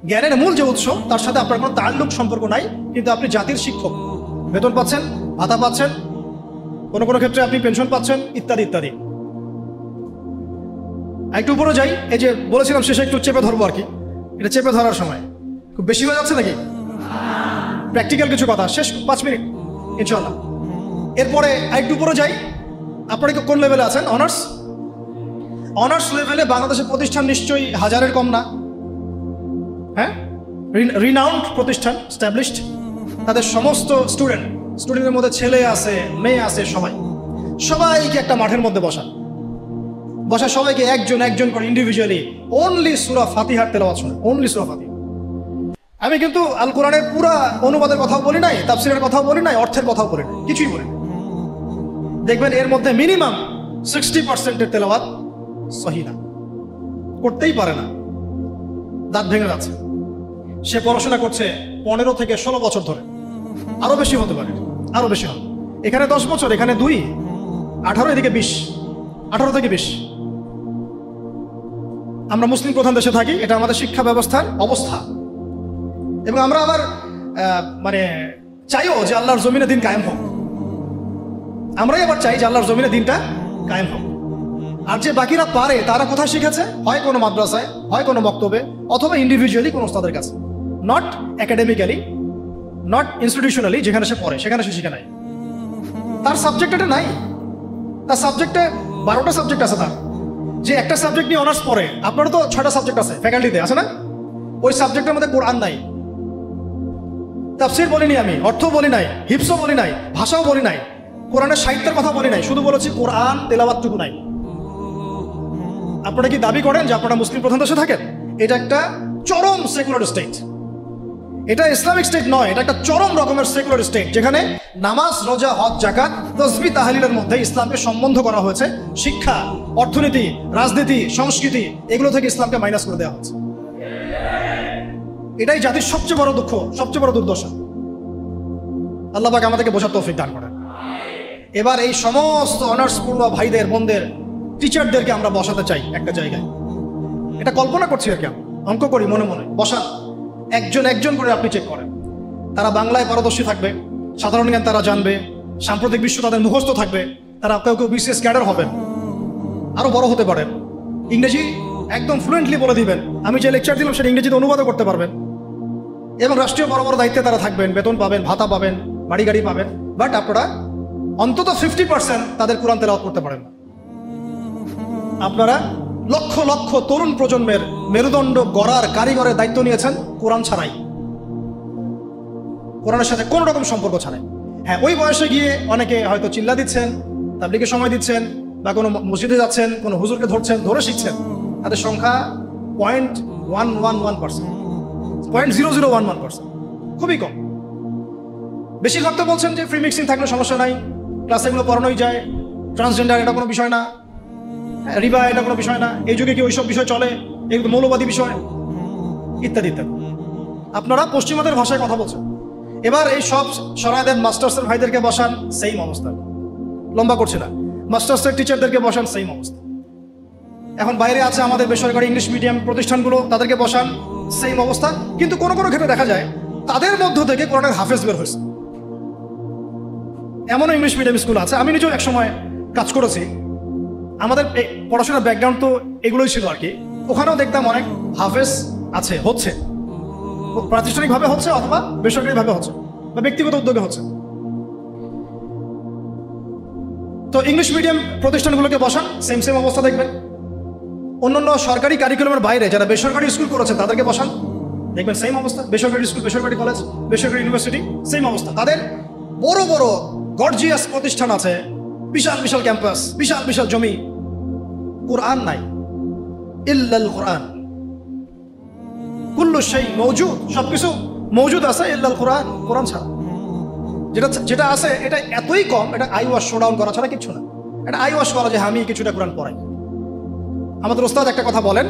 জ্ঞানের মূল যে উৎস, তার সাথে আপনার কোনো তাল্লুক সম্পর্ক নাই, কিন্তু আপনি জাতির শিক্ষক, বেতন পাচ্ছেন, ভাতা পাচ্ছেন, কোনো কোনো ক্ষেত্রে আপনি পেনশন পাচ্ছেন, ইত্যাদি ইত্যাদি। একটু উপরে যাই, এই যে বলেছিলাম শেষে একটু চেপে ধরবো আর কি, এটা চেপে ধরার সময় খুব বেশি হয়ে যাচ্ছে নাকি? প্র্যাকটিক্যাল কিছু কথা, শেষ 5 মিনিট ইনশাআল্লাহ। এরপরে একটু উপরে যাই, আপনারা কোন লেভেলে আছেন? অনার্স। অনার্স লেভেলে বাংলাদেশের প্রতিষ্ঠান নিশ্চয়ই হাজারের কম না, হ্যাঁ? রিনাউন্ড প্রতিষ্ঠান, স্ট্যাবলিশড। তাদের সমস্ত স্টুডেন্টের মধ্যে ছেলে আছে, মেয়ে আছে, সবাইকে একটা মাঠের মধ্যে বসা সবাইকে একজন একজন করে ইন্ডিভিজুয়ালি অনলি সূরা ফাতিহার তেলাওয়াত শোনা, অনলি সূরা ফাতিহা। আমি কিন্তু আল কোরআনের পুরা অনুবাদের কথাও বলি নাই, তাফসীরের কথাও বলি নাই, অর্থের কথাও বলি নাই, কিছুই বলি নাই। দেখবেন এর মধ্যে মিনিমাম 60% তেলাওয়াত সহিহ না, করতেই পারে না, দাঁত ভেঙে যাচ্ছে। সে পড়াশোনা করছে 15 থেকে 16 বছর ধরে, আরো বেশি হতে পারে, আরো বেশি হবে। এখানে 10 বছর, এখানে 2, 18, এদিকে 20, 18 থেকে 20। আমরা মুসলিম প্রধান দেশে থাকি, এটা আমাদের শিক্ষা ব্যবস্থার অবস্থা। এবং আমরা আবার মানে চাইও যে আল্লাহর জমিনে দিন কায়েম হোক। আমরাই আবার চাই যে আল্লাহর জমিনে দিনটা কায়েম হোক। আর যে বাকিরা পারে তারা কোথায় শিখেছে? হয় কোনো মাদ্রাসায়, হয় কোনো মক্তবে, অথবা ইন্ডিভিজুয়ালি কোনো ওস্তাদের কাছে। নট একাডেমিক্যালি, নট ইনস্টিটিউশনালি, যেখানে সে পড়ে সেখানে সে শিখে নাই। তার সাবজেক্ট এটা নাই, তার সাবজেক্টে 12টা সাবজেক্ট আছে তার। যে একটা সাবজেক্ট নিয়ে অনার্স পড়ে, আপনারও তো 6টা সাবজেক্ট আছে ফ্যাকাল্টিতে, আছে না? ওই সাবজেক্টের মধ্যে কোরআন নাই, তাফসীর বলিনি আমি, অর্থ বলি নাই, হিফজও বলি নাই, ভাষাও বলি নাই, কোরআনের সাহিত্যের কথা বলি নাই, শুধু বলেছি কোরআন তেলাওয়াতটুকু নাই। আপনারা কি দাবি করেন যে আপনারা মুসলিম প্রধান দেশে থাকেন? এটা একটা চরম সেকুলার স্টেট, এটা ইসলামিক স্টেট নয়, এটা একটা চরম রকমের সেকুলার স্টেট, যেখানে নামাজ, রোজা, হজ, যাকাত, তাসবিহ, তাহলিলের মধ্যে ইসলামকে সম্বন্ধ করা হয়েছে। শিক্ষা, অর্থনীতি, রাজনীতি, সংস্কৃতি, এগুলো থেকে ইসলামকে মাইনাস করে দেওয়া হচ্ছে। এটাই জাতির সবচেয়ে বড় দুঃখ, সবচেয়ে বড় দুর্দশা। আল্লাহ পাক আমাদেরকে বোঝার তৌফিক দান করেন। এবার এই সমস্ত অনার্স পড়ুয়া ভাইদের, বোনদের, টিচারদেরকে আমরা বসাতে চাই একটা জায়গায়। এটা কল্পনা করছি আর কি, অঙ্ক করি মনে মনে। বসান, একজন একজন করে আপনি চেক করেন। তারা বাংলায় পারদর্শী থাকবে, সাধারণ জ্ঞান তারা জানবে, সাম্প্রতিক বিশ্ব তাদের মুখস্থ থাকবে, তারা কেউ কেউ বিসিএস ক্যাডার হবেন, আরো বড় হতে পারেন। ইংরেজি একদম ফ্লুয়েন্টলি বলে দিবেন, আমি যে লেকচার দিলাম সেটা ইংরেজিতে অনুবাদও করতে পারবেন। এবং রাষ্ট্রীয় বড় বড় দায়িত্বে তারা থাকবেন, বেতন পাবেন, ভাতা পাবেন, বাড়ি গাড়ি পাবেন। বাট আপনারা অন্তত 50% তাদের কোরআন তেলাওয়াত করতে পারেন না। আপনারা লক্ষ লক্ষ তরুণ প্রজন্মের মেরুদণ্ড গড়ার কারিগরের দায়িত্ব নিয়েছেন কোরআন ছাড়াই, কোরআনের সাথে কোনো রকম সম্পর্ক ছাড়াই। হ্যাঁ, ওই বয়সে গিয়ে অনেকে হয়তো চিল্লা দিচ্ছেন, তাবলীগে সময় দিচ্ছেন, বা কোনো মসজিদে যাচ্ছেন, কোনো হুজুরকে ধরছেন, ধরে শিখছেন। তাদের সংখ্যা 0.111%, 0.0011%, খুবই কম। বেশিরভাগ তো বলছেন যে ফ্রি মিক্সিং থাকলে সমস্যা নাই, ক্লাসে এগুলো পড়ানোই যায়, ট্রান্সজেন্ডার এটা কোনো বিষয় না, রিবা এটা কোনো বিষয় না, এই যুগে কি ওইসব বিষয় চলে, এগুলো মৌলবাদী বিষয়, ইত্যাদি ইত্যাদি। আপনারা পশ্চিমাদের ভাষায় কথা বলছেন। এবার এই সব সরাই দেন, মাস্টার্সের ভাইদেরকে বসান, সেম অবস্থা। লম্বা করছে না, মাস্টার্সের টিচারদেরকে বসান, সেম অবস্থা। এখন বাইরে আছে আমাদের বেসরকারি ইংলিশ মিডিয়াম প্রতিষ্ঠানগুলো, তাদেরকে বসান, সেম অবস্থা। কিন্তু কোনো কোনো ক্ষেত্রে দেখা যায় তাদের মধ্য থেকে কোরআনের হাফেজ বের হয়েছে। এমনও ইংলিশ মিডিয়াম স্কুল আছে, আমি নিজেও একসময় কাজ করেছি। আমাদের পড়াশোনার ব্যাকগ্রাউন্ড তো এগুলোই ছিল আর কি। ওখানেও দেখতাম অনেক হাফেজ আছে, হচ্ছে, প্রাতিষ্ঠানিকভাবে হচ্ছে অথবা বেসরকারিভাবে হচ্ছে বা ব্যক্তিগত উদ্যোগে হচ্ছে। তো ইংলিশ মিডিয়াম প্রতিষ্ঠানগুলোকে বসান, সেম সেম অবস্থা দেখবেন। অন্যান্য সরকারি কারিকুলামের বাইরে যারা বেসরকারি স্কুল করেছে তাদেরকে বসান, দেখবেন সেম অবস্থা। বেসরকারি স্কুল, বেসরকারি কলেজ, বেসরকারি ইউনিভার্সিটি, সেম অবস্থা। তাদের বড় বড় গর্জিয়াস প্রতিষ্ঠান আছে, বিশাল বিশাল ক্যাম্পাস, বিশাল বিশাল জমি, কোরআন নাই। ইল্লাল কোরআন, কুল্লু শাই মওজুদ, সবকিছু মওজুদ আছে, ইল্লাল কোরআন, কোরআন ছাড়া। যেটা আছে এটা এতই কম, এটা আই ওয়াশ শোডাউন করা ছাড়া কিছু না। এটা আই ওয়াশ করা যে আমি কিছুটা কোরআন পড়াই। আমাদের ওস্তাদ একটা কথা বলেন,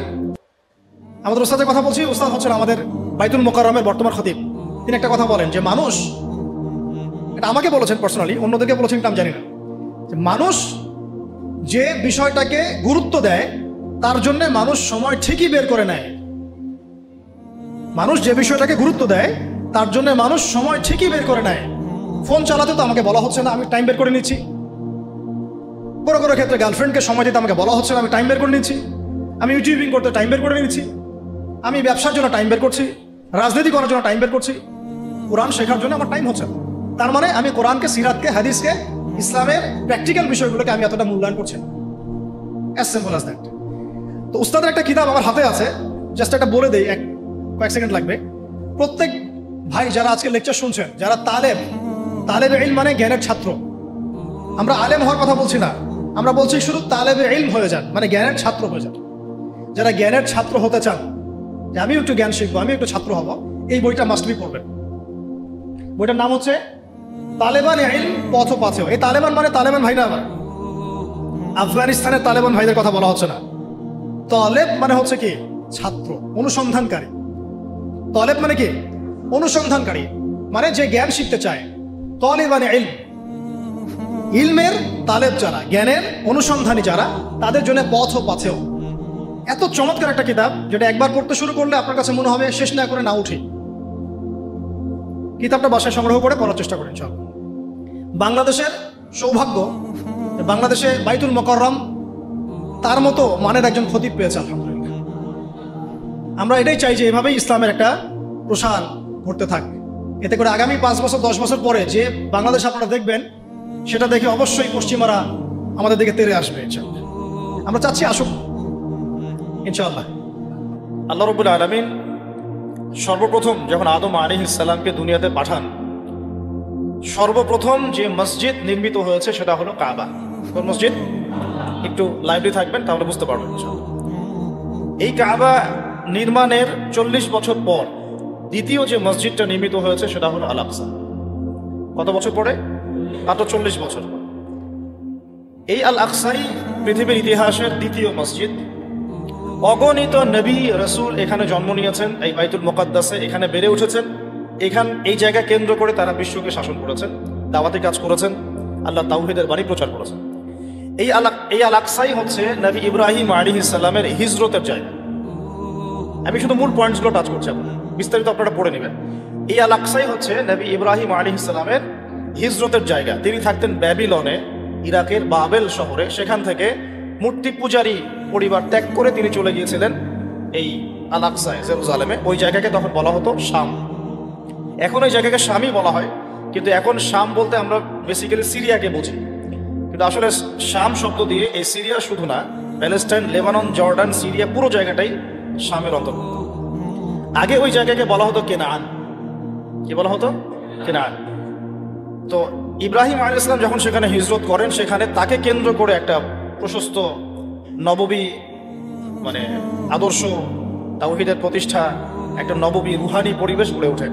আমাদের ওস্তাদের কথা বলছি, ওস্তাদ হচ্ছেন আমাদের বাইতুল মোকাররমের বর্তমান খতিব। তিনি একটা কথা বলেন যে মানুষ, এটা আমাকে বলেছেন পার্সোনালি, অন্যদেরকে বলেছেন এটা আমি জানি না, যে মানুষ যে বিষয়টাকে গুরুত্ব দেয় তার জন্য মানুষ সময় ঠিকই বের করে নেয়। মানুষ যে বিষয়টাকে গুরুত্ব দেয় তার জন্য মানুষ সময় ঠিকই বের করে নেয়। ফোন চালাতে তো আমাকে বলা হচ্ছে না, আমি টাইম বের করে নিচ্ছি। বড় বড় ক্ষেত্রে গার্লফ্রেন্ডকে সময় দিতে আমাকে বলা হচ্ছে না, আমি টাইম বের করে নিচ্ছি। আমি ইউটিউবিং করতে টাইম বের করে নিচ্ছি, আমি ব্যবসার জন্য টাইম বের করছি, রাজনীতি করার জন্য টাইম বের করছি, কোরআন শেখার জন্য আমার টাইম হচ্ছে না। তার মানে আমি কোরআনকে, সিরাতকে, হাদিসকে, ইসলামের প্র্যাকটিক্যাল বিষয়গুলোকে আমি এতটা মূল্যায়ন করছি না। As simple as that. তো উস্তাদের একটা কিতাব আমার হাতে আছে, জাস্ট একটা বলে দেই, কয়েক সেকেন্ড লাগবে। প্রত্যেক ভাই যারা আজকে লেকচার শুনছেন, যারা তালেবে ইলম মানে জ্ঞানের ছাত্র, আমরা আলেম হওয়ার কথা বলছি না, আমরা বলছি শুধু তালেবে ইলম হয়ে যান, মানে জ্ঞানের ছাত্র হয়ে যান। যারা জ্ঞানের ছাত্র হতে চান, যে আমি একটু জ্ঞান শিখবো, আমি একটু ছাত্র হব, এই বইটা মাস্ট বি পড়বেন। বইটার নাম হচ্ছে তালেবান ইলম পথ পাথেয়। এই তালেবান মানে তালেবান ভাই না, আবার আফগানিস্তানের তালেবান ভাইদের কথা বলা হচ্ছে না। তালেব মানে হচ্ছে কি? ছাত্র, অনুসন্ধানকারী। তালেব মানে কি? অনুসন্ধানকারী, মানে যে জ্ঞান শিখতে চায়। তালেবান ইলম, ইলমের তালেব যারা, জ্ঞানের অনুসন্ধানী যারা, তাদের জন্য পথ পাথেয়। এত চমৎকার একটা কিতাব, যেটা একবার পড়তে শুরু করলে আপনার কাছে মনে হবে শেষ না করে না উঠে। কিতাবটা বাসায় সংগ্রহ করে পড়ার চেষ্টা করেন। চল, বাংলাদেশের সৌভাগ্য, বাংলাদেশে বাইতুল মোকাররম তার মতো মানের একজন খতিব পেয়েছে, আলহামদুলিল্লাহ। আমরা এটাই চাই যে এভাবেই ইসলামের একটা প্রসার ঘটতে থাকে, এতে করে আগামী 5 বছর 10 বছর পরে যে বাংলাদেশ আপনারা দেখবেন, সেটা দেখে অবশ্যই পশ্চিমারা আমাদের দিকে তেড়ে আসবে। আমরা চাচ্ছি আসুক ইনশাআল্লাহ। আল্লাহ রাব্বুল আলামিন সর্বপ্রথম যখন আদম আলাইহিস সালামকে দুনিয়াতে পাঠান, সর্বপ্রথম যে মসজিদ নির্মিত হয়েছে সেটা হলো কাবা। কোন মসজিদ? একটু লাইভলি থাকবেন তাহলে বুঝতে পারবেন। এই কাবা নির্মাণের 40 বছর পর দ্বিতীয় যে মসজিদটা নির্মিত হয়েছে সেটা হলো আল আকসা। কত বছর পরে? মাত্র 40 বছর। এই আল আকসাই পৃথিবীর ইতিহাসের দ্বিতীয় মসজিদ। অগণিত নবী রাসূল এখানে জন্ম নিয়েছেন, এই বাইতুল মুকাদ্দাসে এখানে বেড়ে উঠেছেন। এই জায়গা কেন্দ্র করে তারা বিশ্বকে শাসন করেছেন, দাওয়াতি কাজ করেছেন, আল্লাহ তাওহীদের বাণী প্রচার করেছেন। এই আল আকসাই হচ্ছে নবী ইব্রাহিম আলাইহিস সালামের হিজরতের জায়গা। আমি শুধু মূল পয়েন্টসগুলো টাচ করছি, বিস্তারিত আপনারা পড়ে নেবেন। এই আল আকসাই হচ্ছে নবী ইব্রাহিম আলাইহিস সালামের হিজরতের জায়গা। তিনি থাকতেন ব্যাবিলনে, ইরাকের বাবেল শহরে। সেখান থেকে মূর্তি পূজারী পরিবার ত্যাগ করে তিনি চলে গিয়েছিলেন এই আল আকসায়, জেরুজালেমে। ওই জায়গাকে তখন বলা হতো শাম। এখন ওই জায়গাকে শামই বলা হয়, কিন্তু এখন শাম বলতে আমরা বেসিক্যালি সিরিয়াকে বুঝি। কিন্তু আসলে শাম শব্দ দিয়ে এই সিরিয়া শুধু না, প্যালেস্টাইন, লেবানন, জর্ডান, সিরিয়া পুরো জায়গাটাই শামের অন্তর্ভুক্ত। আগে ওই জায়গাকে বলা হতো কেনান। কি বলা হতো? কেনান। তো ইব্রাহিম আলাইহিস সালাম যখন সেখানে হিজরত করেন, সেখানে তাকে কেন্দ্র করে একটা প্রশস্ত নববী, মানে আদর্শ তাওহীদের প্রতিষ্ঠা, একটা নববী রুহানি পরিবেশ গড়ে ওঠে।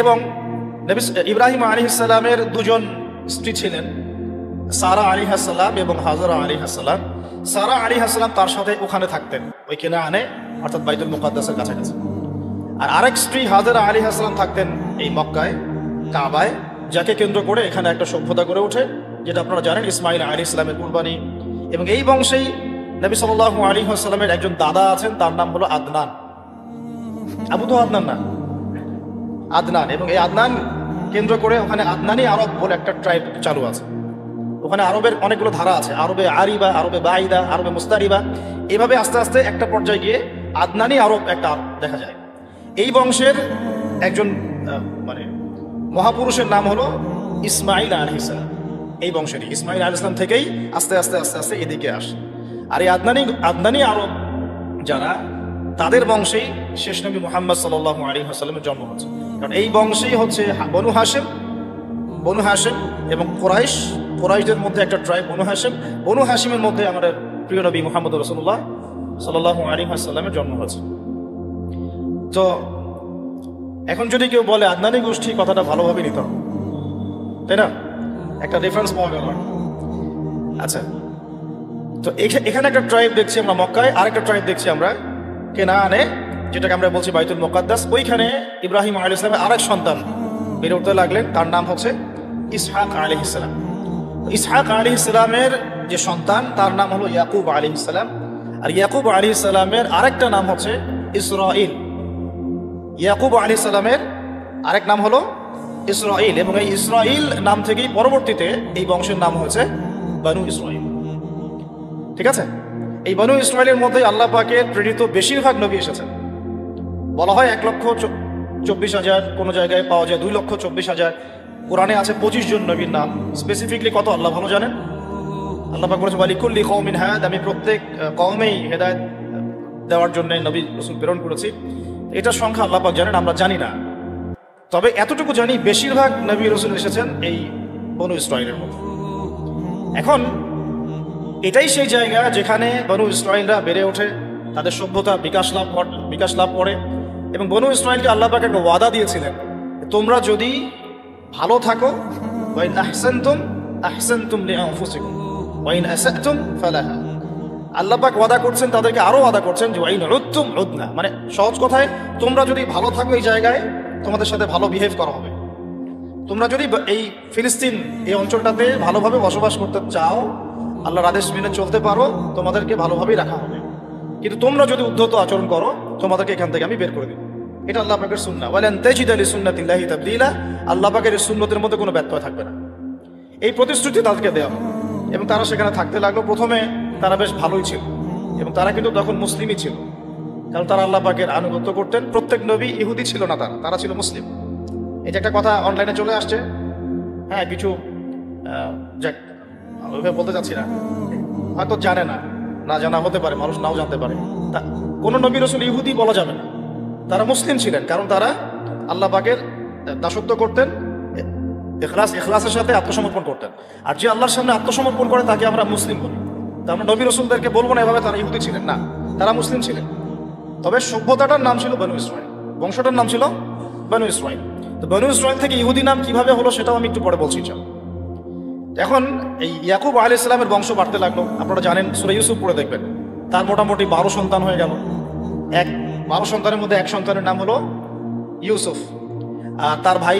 এবং নবী ইব্রাহিম আলাইহিস সালামের দুজন স্ত্রী ছিলেন, সারা আলাইহিস সালাম এবং হাজারা আলাইহিস সালাম। সারা আলাইহিস সালাম তার সাথে ওখানে থাকতেন, ওই কেনানে, অর্থাৎ বাইতুল মুকাদ্দাসের কাছাকাছি। আর আরেক স্ত্রী হাজারা আলাইহিস সালাম থাকতেন এই মক্কায়, কাবায়, যাকে কেন্দ্র করে এখানে একটা সভ্যতা গড়ে ওঠে, যেটা আপনারা জানেন ইসমাইল আলাইহিস সালামের কুরবানি। এবং এই বংশেই নবী সাল্লাল্লাহু আলাইহি ওয়াসাল্লামের একজন দাদা আছেন, তার নাম হলো আদনান। আবু তো আদনান না, আদনান। এবং এই আদনান কেন্দ্র করে ওখানে আদনানি আরব বলে একটা ট্রাইব চালু আছে। ওখানে আরবের অনেকগুলো ধারা আছে, আরবে আরিবা, আরবে বাইদা, আরবে মুস্তারিবা। এভাবে আস্তে আস্তে একটা পর্যায়ে গিয়ে আদনানি আরব একটা দেখা যায়। এই বংশের একজন মানে মহাপুরুষের নাম হলো ইসমাইল আলাইহিস সালাম। এই বংশেরই ইসমাইল আলাইহিস সালাম থেকেই আস্তে আস্তে আস্তে আস্তে এদিকে আসে। আর এই আদনানি আরব যারা, তাদের বংশেই শেষ নবী মুহাম্মদ সাল্লাল্লাহু আলাইহি ওয়াসাল্লামের জন্ম হচ্ছে। কারণ এই বংশেই হচ্ছে বনু হাশেম এবং কোরাইশদের মধ্যে একটা ট্রাইব বনু হাশিমের মধ্যে আমাদের প্রিয় নবী মুহাম্মদ রাসূলুল্লাহ সাল্লাল্লাহু আলাইহি ওয়াসাল্লামের জন্ম হয়েছে। তো এখন যদি কেউ বলে আদনানি গোষ্ঠী, কথাটা ভালোভাবে নিতে হবে, তাই না? একটা রেফারেন্স পাওয়া গেল। আচ্ছা, তো এখানে একটা ট্রাইব দেখছি আমরা মক্কায়, আরেকটা ট্রাইব দেখছি আমরা কেনানে, যেটাকে আমরা বলছি বাইতুল মুকাদ্দাস। ওইখানে ইব্রাহিম আলাইহিস সালামের আরেক সন্তান বেড়ে উঠতে লাগলেন, তার নাম হচ্ছে ইসহাক আলাইহিস সালাম। ইসহাক আলাইহিস সালামের যে সন্তান, তার নাম হলো ইয়াকুব আলাইহিস সালাম। আর ইয়াকুব আলাইহিস সালামের আরেকটা নাম হচ্ছে ইসরাঈল। ইয়াকুব আলাইহিস সালামের আরেক নাম হলো ইসরাঈল, এবং এই ইসরাঈল নাম থেকেই পরবর্তীতে এই বংশের নাম হয়েছে বানু ইসরাইল। ঠিক আছে, এই বানু ইসরাইলের মধ্যে আল্লাহ পাকের প্রেরিত বেশিরভাগ নবী এসেছেন। বলা হয় 1,24,000, কোনো জায়গায় পাওয়া যায় 2,24,000। কোরআনে আছে 25 জন নবীর নাম। স্পেসিফিকলি কত আল্লাহ ভালো জানেন। আল্লাহ পাক বলেছেন ওয়ালিকুল্লি কওমিন হাদ, আমি প্রত্যেক কওমেই হেদায়েত দেওয়ার জন্য নবী রাসূল প্রেরণ করেছি। এটার সংখ্যা আল্লাহ পাক জানেন, আমরা জানি না। তবে এতটুকু জানি বেশিরভাগ নবী রাসূল এসেছেন এই বনু ইসরাইলের মধ্যে। এখন এটাই সেই জায়গা যেখানে বনু ইসরাইলরা বেড়ে ওঠে, তাদের সভ্যতা বিকাশ লাভ করে। এবং বনু ইসরাইলকে আল্লাহ পাক একটা ওয়াদা দিয়েছিলেন, তোমরা যদি ভালো থাকো ওয়া ইন আহসানতুম আহসানতুম লিআনফুসিকুম ওয়া ইন আসাতুম ফালাহা। আল্লাহ পাক ওয়াদা করছেন, তাদেরকে আরো ওয়াদা করছেন যে ওয়া ইন উদ্তুম উদনা, মানে সহজ কথায় তোমরা যদি ভালো থাকো এই জায়গায় তোমাদের সাথে ভালো বিহেভ করা হবে। তোমরা যদি এই ফিলিস্তিন এই অঞ্চলটাতে ভালোভাবে বসবাস করতে চাও, আল্লাহর আদেশ মেনে চলতে পারো, তোমাদেরকে ভালোভাবেই রাখা হবে। কিন্তু তোমরা যদি উদ্ধত আচরণ করো, তোমাদেরকে এখান থেকে আমি বের করে দেব। এটা আল্লাহ পাকের সুন্নাহ। ওয়ালান তাজিদা লিসুন্নাতিল্লাহি তাবদীলা, আল্লাহ পাকের এই সুন্নতের মধ্যে কোনো ব্যত্যয় থাকবে না। এই প্রতিশ্রুতি তাদেরকে দেওয়া হবে এবং তারা সেখানে থাকতে লাগলো। প্রথমে তারা বেশ ভালোই ছিল এবং তারা কিন্তু তখন মুসলিমই ছিল, কারণ তারা আল্লাহ পাকের আনুগত্য করতেন। প্রত্যেক নবী ইহুদি ছিল না, তারা ছিল মুসলিম। এই যে একটা কথা অনলাইনে চলে আসছে, হ্যাঁ কিছু যাক ওইভাবে বলতে চাচ্ছি না, হয়তো জানে না, না জানা হতে পারে, মানুষ নাও জানতে পারে। কোনো নবী রাসূল ইহুদি বলা যাবে না, তারা মুসলিম ছিলেন, কারণ তারা আল্লাহ পাকের দাসত্ব করতেন, ইখলাসের সাথে আত্মসমর্পণ করতেন। আর যে আল্লাহর সামনে আত্মসমর্পণ করে তাকে আমরা মুসলিম বলি। তা আমরা নবী রাসূলদেরকে বলবো না এভাবে তারা ইহুদি ছিলেন, না, তারা মুসলিম ছিলেন। তবে সভ্যতাটার নাম ছিল বনু ইসরাইল, বংশটার নাম ছিল বনু ইসরাইল। তো বনু ইসরাইল থেকে ইহুদি নাম কিভাবে হলো সেটাও আমি একটু পরে বলছি। এখন এই ইয়াকুব আলাইহিস সালামের বংশ বাড়তে লাগলো। আপনারা জানেন, সূরা ইউসুফ পড়ে দেখবেন, তার মোটামুটি 12 সন্তান হয়ে গেল। 12 সন্তানের মধ্যে এক সন্তানের নাম হলো ইউসুফ, আর তার ভাই